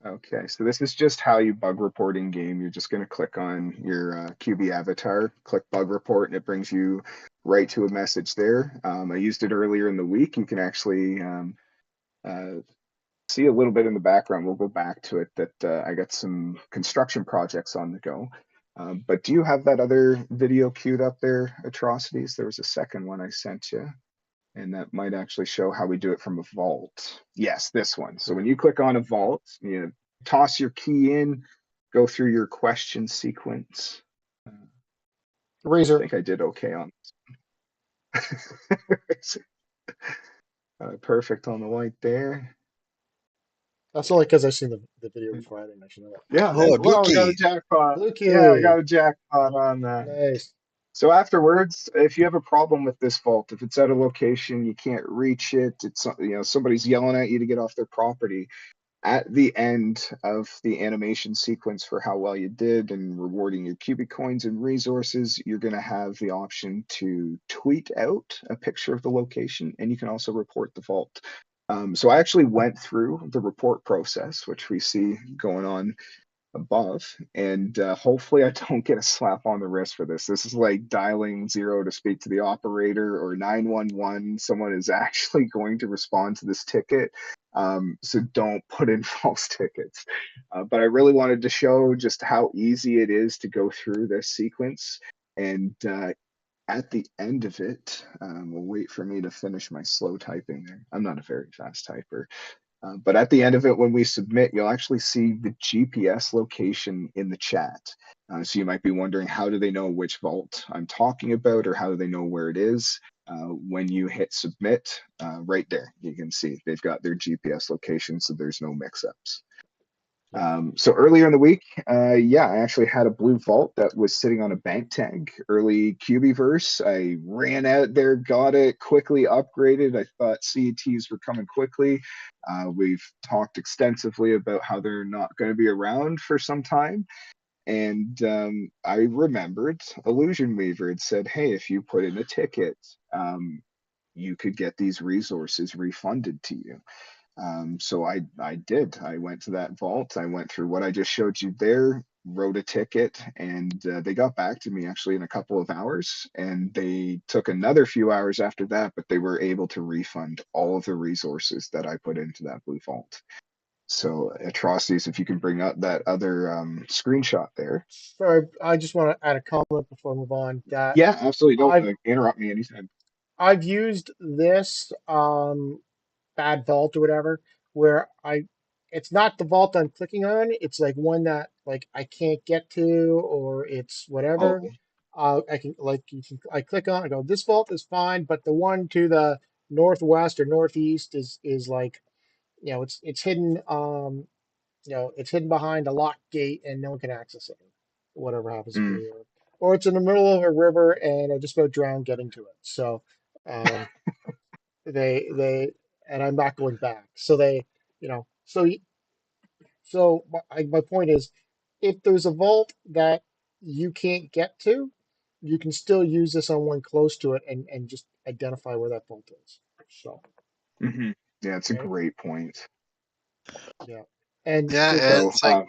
Speaker 2: Okay, so this is just how you bug report in game. You're just going to click on your QB avatar, click bug report, and it brings you right to a message there. I used it earlier in the week. You can actually uh, see a little bit in the background. We'll go back to it that I got some construction projects on the go. But do you have that other video queued up there, Atrocities? There was a second one I sent you, and that might actually show how we do it from a vault. Yes, this one. So when you click on a vault, you toss your key in, go through your question sequence. I
Speaker 1: Razor.
Speaker 2: think I did okay on this. Perfect on the white there.
Speaker 1: That's only because I've seen the video before. I didn't actually know that.
Speaker 2: Yeah,
Speaker 3: Oh,
Speaker 2: and
Speaker 3: a blue
Speaker 2: well, we got a
Speaker 3: key.
Speaker 2: jackpot.
Speaker 1: Blue
Speaker 2: Yeah, we got
Speaker 1: key.
Speaker 2: a jackpot on that.
Speaker 1: Nice.
Speaker 2: So afterwards, if you have a problem with this vault, if it's at a location you can't reach it, it's somebody's yelling at you to get off their property. At the end of the animation sequence for how well you did and rewarding your cubic coins and resources, you're going to have the option to tweet out a picture of the location, and you can also report the vault. So I actually went through the report process, which we see going on above, and hopefully I don't get a slap on the wrist for this. This is like dialing 0 to speak to the operator or 911. Someone is actually going to respond to this ticket, so don't put in false tickets. But I really wanted to show just how easy it is to go through this sequence, and at the end of it, we'll wait for me to finish my slow typing there. I'm not a very fast typer. But at the end of it, when we submit, you'll actually see the GPS location in the chat. So you might be wondering, how do they know which vault I'm talking about, or how do they know where it is? When you hit submit, right there, you can see they've got their GPS location, so there's no mix-ups.
Speaker 1: Yeah.
Speaker 2: So earlier in the week, yeah, I actually had a blue vault that was sitting on a bank tag. Early Cubieverse, I ran out there, got it, quickly upgraded. I thought CETs were coming quickly. We've talked extensively about how they're not going to be around for some time. And I remembered Illusion Weaver had said, hey, if you put in a ticket, you could get these resources refunded to you. So I did. I went to that vault. I went through what I just showed you there, wrote a ticket, and they got back to me actually in a couple of hours. And they took another few hours after that, but they were able to refund all of the resources that I put into that blue vault. So Atrocities, if you can bring up that other screenshot there.
Speaker 1: Sorry, I just want to add a comment before I move on. That
Speaker 2: Yeah, absolutely. Don't
Speaker 1: I've
Speaker 2: interrupt me anytime.
Speaker 1: I've used this bad vault or whatever, where it's not the vault I'm clicking on, it's like one that like I can't get to, or it's
Speaker 2: Oh,
Speaker 1: whatever. I can like I click on, I go, this vault is fine, but the one to the northwest or northeast is like, it's hidden, it's hidden behind a locked gate and no one can access it, whatever happens to
Speaker 2: mm.
Speaker 1: be, or it's in the middle of a river and I just about drowned getting to it. So um, they and I'm not going back. So they, so my point is, if there's a vault that you can't get to, you can still use this on one close to it and just identify where that vault is. So
Speaker 2: Hmm. Yeah, it's a
Speaker 1: okay,
Speaker 2: great point.
Speaker 1: yeah, And
Speaker 3: Yeah,
Speaker 1: the,
Speaker 3: and
Speaker 2: So
Speaker 3: it's like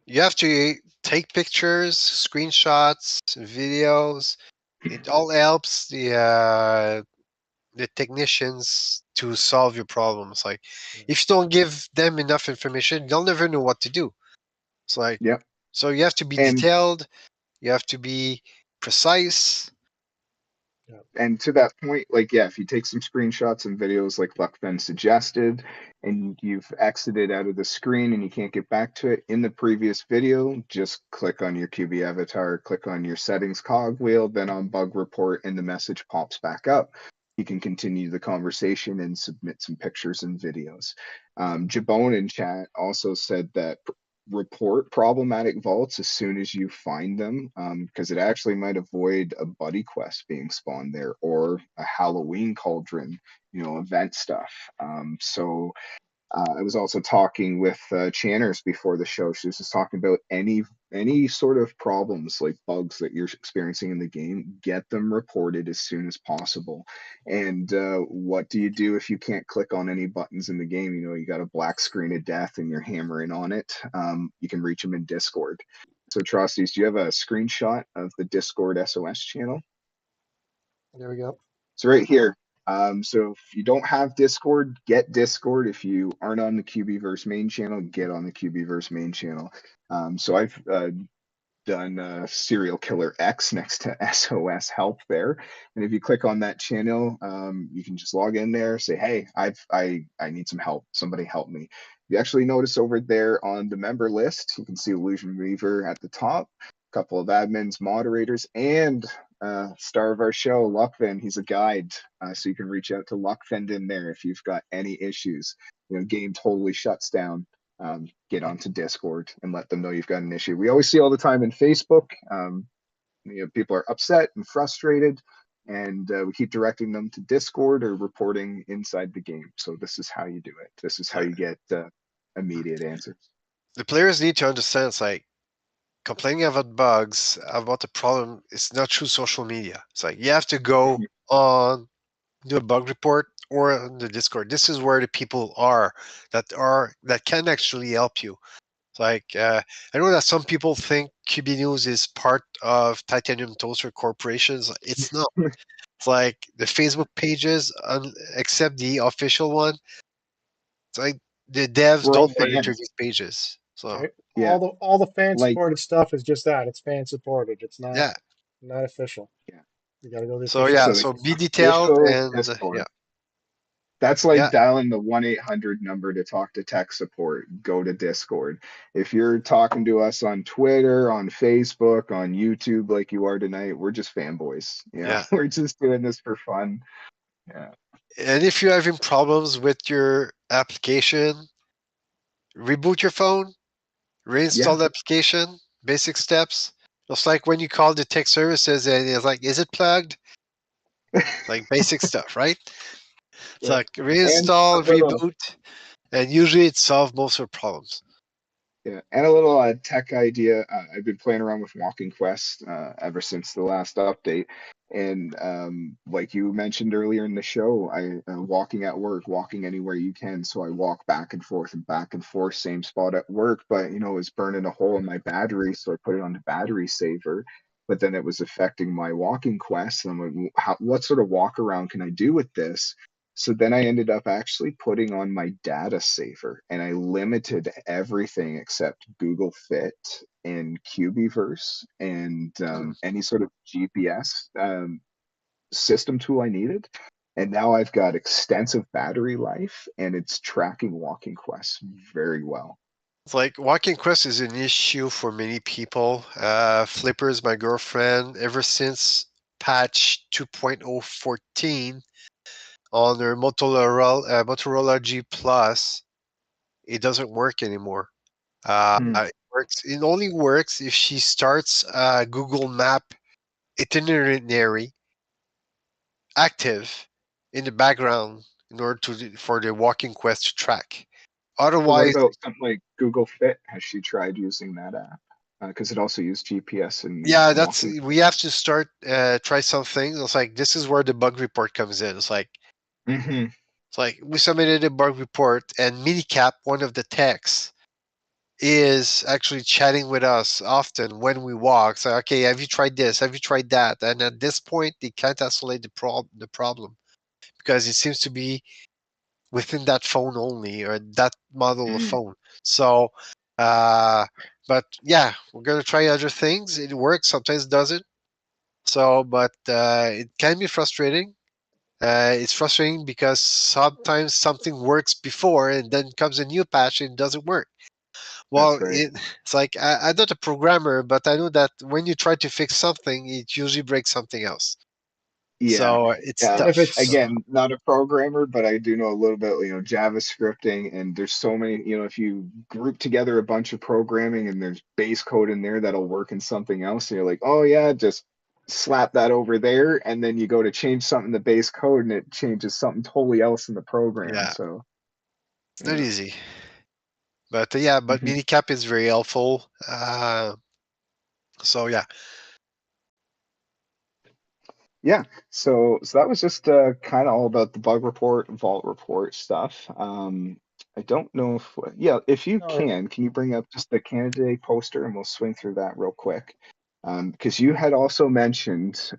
Speaker 3: you have to take pictures, screenshots, videos. It all helps the technicians to solve your problems. Like if you don't give them enough information, they'll never know what to do. It's like
Speaker 2: yep.
Speaker 3: so you have to be
Speaker 2: And
Speaker 3: detailed, you have to be precise.
Speaker 1: yeah,
Speaker 2: and to that point, like yeah, if you take some screenshots and videos like Lucvend suggested, and you've exited out of the screen and you can't get back to it in the previous video, just click on your QB avatar, click on your settings cogwheel, then on bug report, and the message pops back up. You can continue the conversation and submit some pictures and videos. Jabone in chat also said that report problematic vaults as soon as you find them, because it actually might avoid a buddy quest being spawned there or a Halloween cauldron, event stuff. So I was also talking with Channers before the show. She was just talking about any sort of problems like bugs that you're experiencing in the game. Get them reported as soon as possible. And what do you do if you can't click on any buttons in the game? You got a black screen of death and you're hammering on it. You can reach them in Discord. So, Trosties, do you have a screenshot of the Discord SOS channel?
Speaker 1: there we go.
Speaker 2: It's right here. So if you don't have Discord, get Discord. If you aren't on the Cubieverse main channel, get on the Cubieverse main channel. So I've done Serial Killer X next to SOS Help there, and if you click on that channel, you can just log in there, say, "Hey, I need some help. Somebody help me." You actually notice over there on the member list, you can see Illusion Weaver at the top, a couple of admins, moderators, and star of our show, Lucvend. He's a guide, so you can reach out to Lucvend in there if you've got any issues. Game totally shuts down. Get onto Discord and let them know you've got an issue. We always see all the time in Facebook. People are upset and frustrated, and we keep directing them to Discord or reporting inside the game. So this is how you do it. This is how you get immediate answers.
Speaker 3: The players need to understand it's like complaining about bugs, about the problem, it's not through social media. It's like you have to go on, do a bug report or on the Discord. This is where the people are that can actually help you. It's like I know that some people think Cubienews is part of Titanium Toaster Corporations. It's not. It's like the Facebook pages, except the official one. It's like the devs
Speaker 2: We're all
Speaker 3: don't monitor
Speaker 2: fans.
Speaker 3: these pages. So
Speaker 1: Right?
Speaker 2: Yeah,
Speaker 1: All the fan
Speaker 2: like
Speaker 1: supported stuff is just that. It's fan supported. It's
Speaker 3: yeah.
Speaker 1: not official.
Speaker 2: yeah.
Speaker 1: You got to go to the
Speaker 3: So
Speaker 1: official
Speaker 3: yeah.
Speaker 2: So
Speaker 1: site.
Speaker 2: the
Speaker 3: So be detailed
Speaker 2: official
Speaker 3: and yeah,
Speaker 2: Discord. That's like
Speaker 3: yeah,
Speaker 2: dialing the 1-800 number to talk to tech support. Go to Discord. If you're talking to us on Twitter, on Facebook, on YouTube like you are tonight, we're just fanboys.
Speaker 3: yeah.
Speaker 2: We're just doing this for fun. Yeah.
Speaker 3: And if you're having problems with your application, reboot your phone,
Speaker 2: Yeah.
Speaker 3: reinstall the application, basic steps. Just like when you call the tech services and it's like, is it plugged? Like basic stuff, right? It's
Speaker 1: Yeah.
Speaker 3: like
Speaker 2: And a
Speaker 3: reinstall,
Speaker 2: little
Speaker 3: reboot, and usually it solves most of the problems.
Speaker 2: Yeah, and a little tech idea. I've been playing around with Walking Quest ever since the last update, and like you mentioned earlier in the show, I walking at work, walking anywhere you can. So I walk back and forth, same spot at work. But it was burning a hole in my battery, so I put it on the battery saver. But then it was affecting my walking quest. And I'm like, what sort of walk around can I do with this? So then I ended up actually putting on my data saver and I limited everything except Google Fit and Cubieverse and any sort of GPS system tool I needed. And now I've got extensive battery life and it's tracking walking quests very well.
Speaker 3: It's like walking quest is an issue for many people. Flipper's my girlfriend ever since patch 2.014 on her Motorola G Plus. It doesn't work anymore.
Speaker 2: Hmm.
Speaker 3: It works. It only works if she starts Google Map itinerary active in the background in order for the walking quest to track.
Speaker 2: So what
Speaker 3: Otherwise,
Speaker 2: about something like Google Fit? Has she tried using that app? Because it also used GPS and
Speaker 3: yeah, that's
Speaker 2: walking.
Speaker 3: we have to start try something. It's like this is where the bug report comes in.
Speaker 2: Hmm.
Speaker 3: It's like we submitted a bug report and Minicap, one of the techs, is actually chatting with us often when we walk. So, okay, have you tried this? Have you tried that? And at this point, they can't isolate the problem because it seems to be within that phone only or that model of
Speaker 2: Mm,
Speaker 3: phone. So, uh, but yeah, we're gonna try other things. It works, sometimes it doesn't. So, but it can be frustrating. It's frustrating because sometimes something works before and then comes a new patch and it doesn't work. Well,
Speaker 2: that's right.
Speaker 3: it's like I'm not a programmer, but I know that when you try to fix something, it usually breaks something else.
Speaker 2: Yeah.
Speaker 3: So it's
Speaker 2: Yeah.
Speaker 1: And if
Speaker 3: tough.
Speaker 1: it's
Speaker 2: Again, not a programmer, but I do know a little bit, JavaScripting, and there's so many, if you group together a bunch of programming and there's base code in there that'll work in something else, and you're like, oh yeah, just slap that over there, and then you go to change something in the base code and it changes something totally else in the program.
Speaker 3: Yeah,
Speaker 2: So,
Speaker 3: it's not
Speaker 2: yeah.
Speaker 3: easy. But yeah, but
Speaker 2: Mhm.
Speaker 3: minicap is very helpful. So yeah,
Speaker 2: Yeah, so that was just kind of all about the bug report, vault report stuff. I don't know if yeah, if you
Speaker 1: no,
Speaker 2: can you bring up just the candidate poster and we'll swing through that real quick. Because you had also mentioned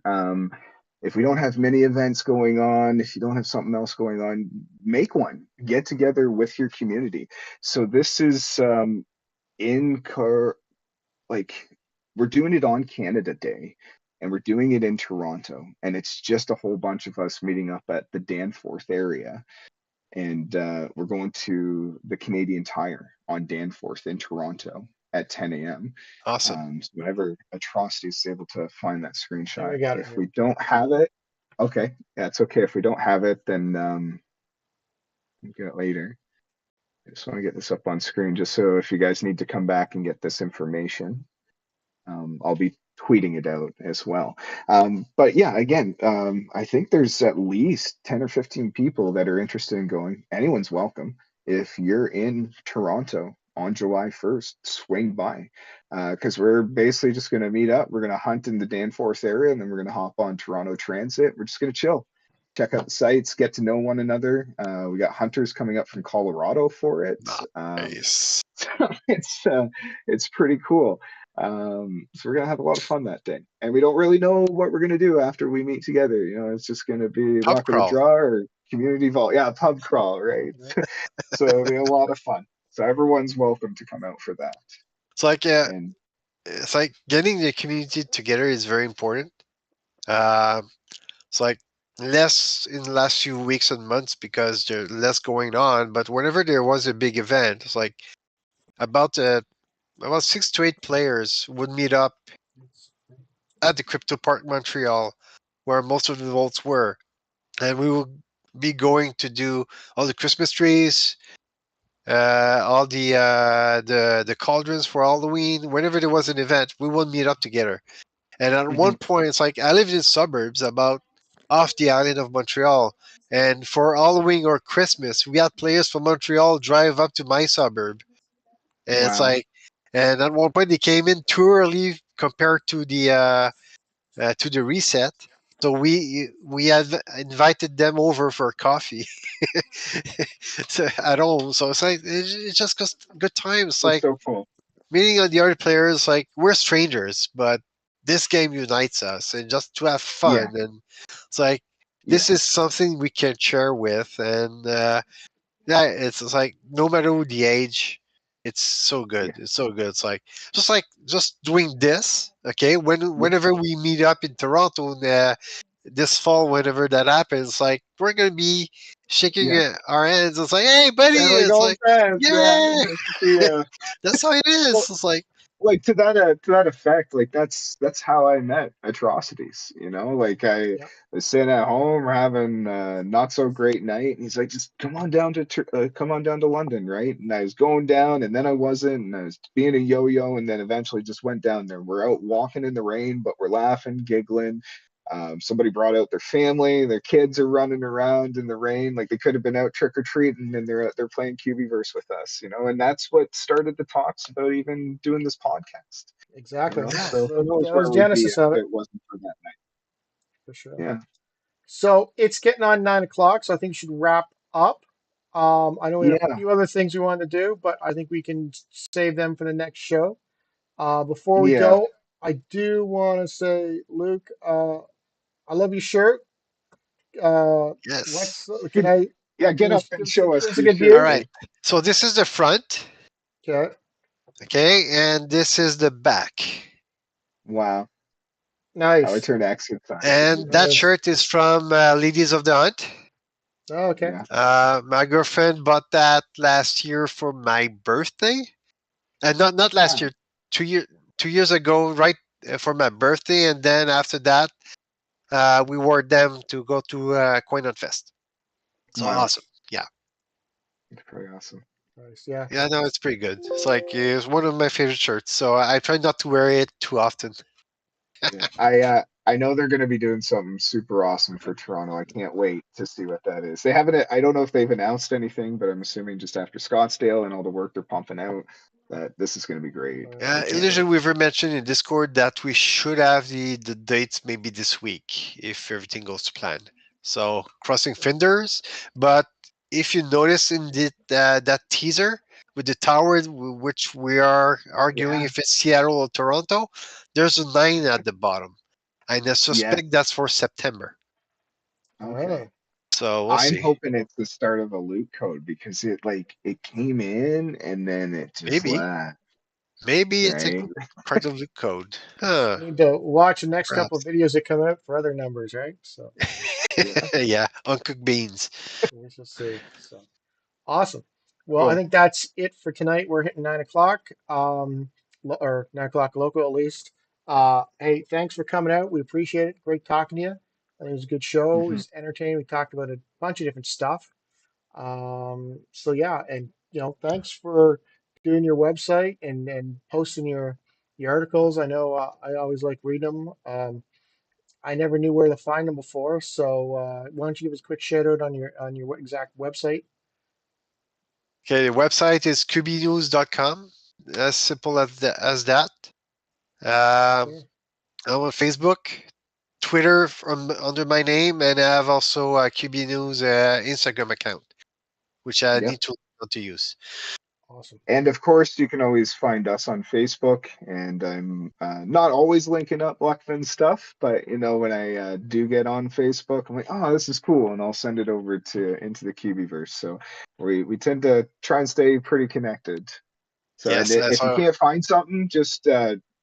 Speaker 2: if we don't have many events going on, if you don't have something else going on, make one. Get together with your community. So this is in like we're doing it on Canada Day and we're doing it in Toronto and it's just a whole bunch of us meeting up at the Danforth area and we're going to the Canadian Tire on Danforth in Toronto at 10 a.m.
Speaker 3: awesome.
Speaker 2: So whenever Atrocity is able to find that
Speaker 1: I think I
Speaker 2: screenshot,
Speaker 1: got it
Speaker 2: if
Speaker 1: here.
Speaker 2: we don't have it, okay, yeah, it's okay. If we don't have it, then we'll get it later. I just want to get this up on screen just so if you guys need to come back and get this information. I'll be tweeting it out as well. But yeah, again, I think there's at least 10 or 15 people that are interested in going. Anyone's welcome. If you're in Toronto on July 1st, swing by because we're basically just going to meet up. We're going to hunt in the Danforth area and then we're going to hop on Toronto Transit. We're just going to chill. Check out the sites, get to know one another. We got hunters coming up from Colorado for it.
Speaker 3: Nice.
Speaker 2: It's pretty cool. So we're gonna have a lot of fun that day, and we don't really know what we're gonna do after we meet together. It's just gonna be
Speaker 3: Pub
Speaker 2: luck of the
Speaker 3: crawl.
Speaker 2: draw or community vault. Yeah, pub crawl, right?
Speaker 1: Right.
Speaker 2: So it'll be a lot of fun. So everyone's welcome to come out for that.
Speaker 3: It's like
Speaker 2: And
Speaker 3: it's like getting the community together is very important. Uh, it's like less in the last few weeks and months because there's less going on. But whenever there was a big event, it's like about uh, about 6 to 8 players would meet up at the Crypto Park Montreal, where most of the votes were, and we will be going to do all the Christmas trees, all the cauldrons for Halloween. Whenever there was an event, we will meet up together. And at one
Speaker 2: mhm,
Speaker 3: point, it's like I lived in suburbs about off the island of Montreal, and for Halloween or Christmas, we had players from Montreal drive up to my suburb, and it's
Speaker 2: wow,
Speaker 3: like, and at one point they came in too early compared to the reset. So we had invited them over for coffee so, at home. So it's like it's just good times.
Speaker 2: that's
Speaker 3: Like
Speaker 2: so cool.
Speaker 3: meeting on the other players. Like we're strangers, but this game unites us, and just to have
Speaker 2: Yeah,
Speaker 3: fun. And it's like
Speaker 2: yeah,
Speaker 3: this is something we can share with, and yeah, it's like no matter the age, it's so good.
Speaker 2: yeah,
Speaker 3: It's so good. It's like just doing this. Okay,
Speaker 2: yeah,
Speaker 3: whenever we meet up in Toronto this fall, whenever that happens, like we're gonna be shaking
Speaker 2: yeah.
Speaker 3: our hands. It's like, hey, buddy.
Speaker 2: There we
Speaker 3: It's
Speaker 2: go,
Speaker 3: like,
Speaker 2: fans. Yeah,
Speaker 3: yeah,
Speaker 2: nice to see you.
Speaker 3: that's how it is.
Speaker 2: Well,
Speaker 3: It's like,
Speaker 2: like to that effect, like that's how I met Atrocities. Like I
Speaker 1: Yep.
Speaker 2: was sitting at home, we're having a not so great night, and he's like, "Just come on down to London, right?" And I was going down, and then I wasn't, and I was being a yo-yo, and then eventually just went down there. We're out walking in the rain, but we're laughing, giggling. Somebody brought out their family, their kids are running around in the rain, like they could have been out trick or treating, and they're out there playing Cubieverse with us, and that's what started the talks about even doing this podcast,
Speaker 1: Exactly.
Speaker 3: yeah,
Speaker 2: So who knows
Speaker 1: That was
Speaker 2: where we'd be
Speaker 1: genesis
Speaker 2: if
Speaker 1: of it
Speaker 2: it wasn't for that
Speaker 1: for sure.
Speaker 2: night.
Speaker 1: So it's getting on 9 o'clock, so I think we should wrap up. I know we had a
Speaker 2: Yeah,
Speaker 1: few other things we wanted to do, but I think we can save them for the next show. Before we
Speaker 2: yeah,
Speaker 1: go, I do want to say, Luke, I love your shirt.
Speaker 3: Yes.
Speaker 1: Can I
Speaker 2: yeah. Get up
Speaker 1: give
Speaker 2: and
Speaker 1: us
Speaker 2: show
Speaker 1: give
Speaker 2: us
Speaker 1: us a
Speaker 2: your
Speaker 1: good
Speaker 3: All
Speaker 2: shirt,
Speaker 1: view?
Speaker 3: right.
Speaker 2: Lee.
Speaker 3: So this is the front,
Speaker 1: Okay,
Speaker 3: okay, and this is the back.
Speaker 2: Wow, how I
Speaker 1: nice.
Speaker 2: turn accents on.
Speaker 3: And that
Speaker 1: Nice.
Speaker 3: shirt is from Ladies of the Hunt.
Speaker 1: Oh, okay.
Speaker 2: Yeah,
Speaker 3: My girlfriend bought that last year for my birthday, and not last
Speaker 2: wow,
Speaker 3: year, 2 year 2 years ago, right for my birthday, and then after that, we wore them to go to Coin Fest. So
Speaker 2: wow.
Speaker 3: awesome. Yeah.
Speaker 2: It's pretty awesome.
Speaker 1: Nice. Yeah.
Speaker 3: Yeah, no, it's pretty good. It's like it's one of my favorite shirts. So I try not to wear it too often.
Speaker 2: Yeah, I know they're going to be doing something super awesome for Toronto. I can't wait to see what that is. They haven't. I don't know if they've announced anything, but I'm assuming just after Scottsdale and all the work they're pumping out, that this is going to be great. I can't
Speaker 3: Illusion
Speaker 2: wait.
Speaker 3: Weaver mentioned in Discord that we should have the dates maybe this week if everything goes to plan. So crossing fingers. But if you notice in that teaser with the tower, which we are arguing
Speaker 2: Yeah.
Speaker 3: if it's Seattle or Toronto, there's a 9 at the bottom. And I
Speaker 2: Yes.
Speaker 3: suspect that's for September.
Speaker 2: Okay.
Speaker 1: Oh,
Speaker 3: So we'll
Speaker 2: I'm
Speaker 3: see.
Speaker 2: hoping it's the start of a loot code because it came in and then it just
Speaker 3: Maybe.
Speaker 2: left,
Speaker 3: Maybe it's a
Speaker 2: right?
Speaker 3: part of the code. Huh.
Speaker 1: need to watch the next couple of
Speaker 3: Perhaps.
Speaker 1: videos that come out for other numbers, right? So
Speaker 2: Yeah.
Speaker 3: Yeah. Uncooked beans.
Speaker 1: we shall see. So awesome. Well, I
Speaker 2: Cool.
Speaker 1: think that's it for tonight. We're hitting 9 o'clock, or 9 o'clock local at least. Hey, thanks for coming out. We appreciate it. Great talking to you. I think it was a good show. It
Speaker 2: Hmm.
Speaker 1: was entertaining. We talked about a bunch of different stuff. So yeah, and thanks for doing your website and posting your articles. I know I always like reading them. I never knew where to find them before, so why don't you give us a quick shout out on your exact website?
Speaker 3: Okay, the website is cubienews.com. As simple as that. Um,
Speaker 1: Okay,
Speaker 3: I'm on Facebook, Twitter from under my name, and I have also a QB News Instagram account, which I
Speaker 2: Yep.
Speaker 3: need to learn how to use.
Speaker 1: awesome.
Speaker 2: And of course, you can always find us on Facebook. And I'm not always linking up Lucvend stuff, but when I do get on Facebook, I'm like, oh, this is cool, and I'll send it over to into the Cubieverse. So we tend to try and stay pretty connected. So and
Speaker 3: Yes, that's
Speaker 2: if you
Speaker 3: how.
Speaker 2: can't find something, just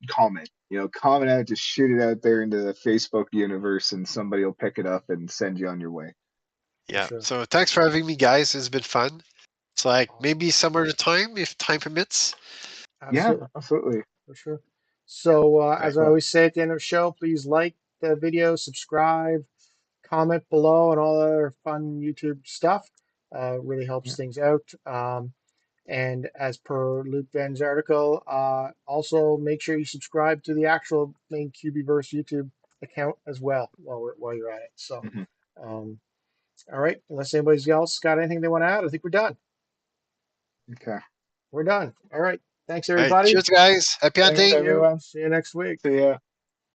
Speaker 2: comment. Comment out, just shoot it out there into the Facebook universe, and somebody will pick it up and send you on your way.
Speaker 1: For
Speaker 3: Yeah.
Speaker 1: sure.
Speaker 3: So thanks for having me, guys. It's been fun. It's like
Speaker 1: Awesome.
Speaker 3: maybe some other time if time permits.
Speaker 2: Yeah,
Speaker 1: Absolutely.
Speaker 2: absolutely.
Speaker 1: For sure. So,
Speaker 3: Okay.
Speaker 1: as I always say at the end of the show, please like the video, subscribe, comment below, and all other fun YouTube stuff. Really helps
Speaker 2: Yeah.
Speaker 1: things out. And as per Luke Ben's article, also make sure you subscribe to the actual main Cubieverse YouTube account as well while you're at it. So,
Speaker 2: Mhm.
Speaker 1: um, all right. Unless anybody else got anything they want to add, I think we're done.
Speaker 2: Okay.
Speaker 1: We're done. All right. Thanks,
Speaker 3: All right.
Speaker 1: everybody.
Speaker 3: Cheers, guys. Happy
Speaker 2: Thanks,
Speaker 1: Thank
Speaker 3: hunting.
Speaker 1: you.
Speaker 2: everyone.
Speaker 1: See you next week.
Speaker 2: See ya.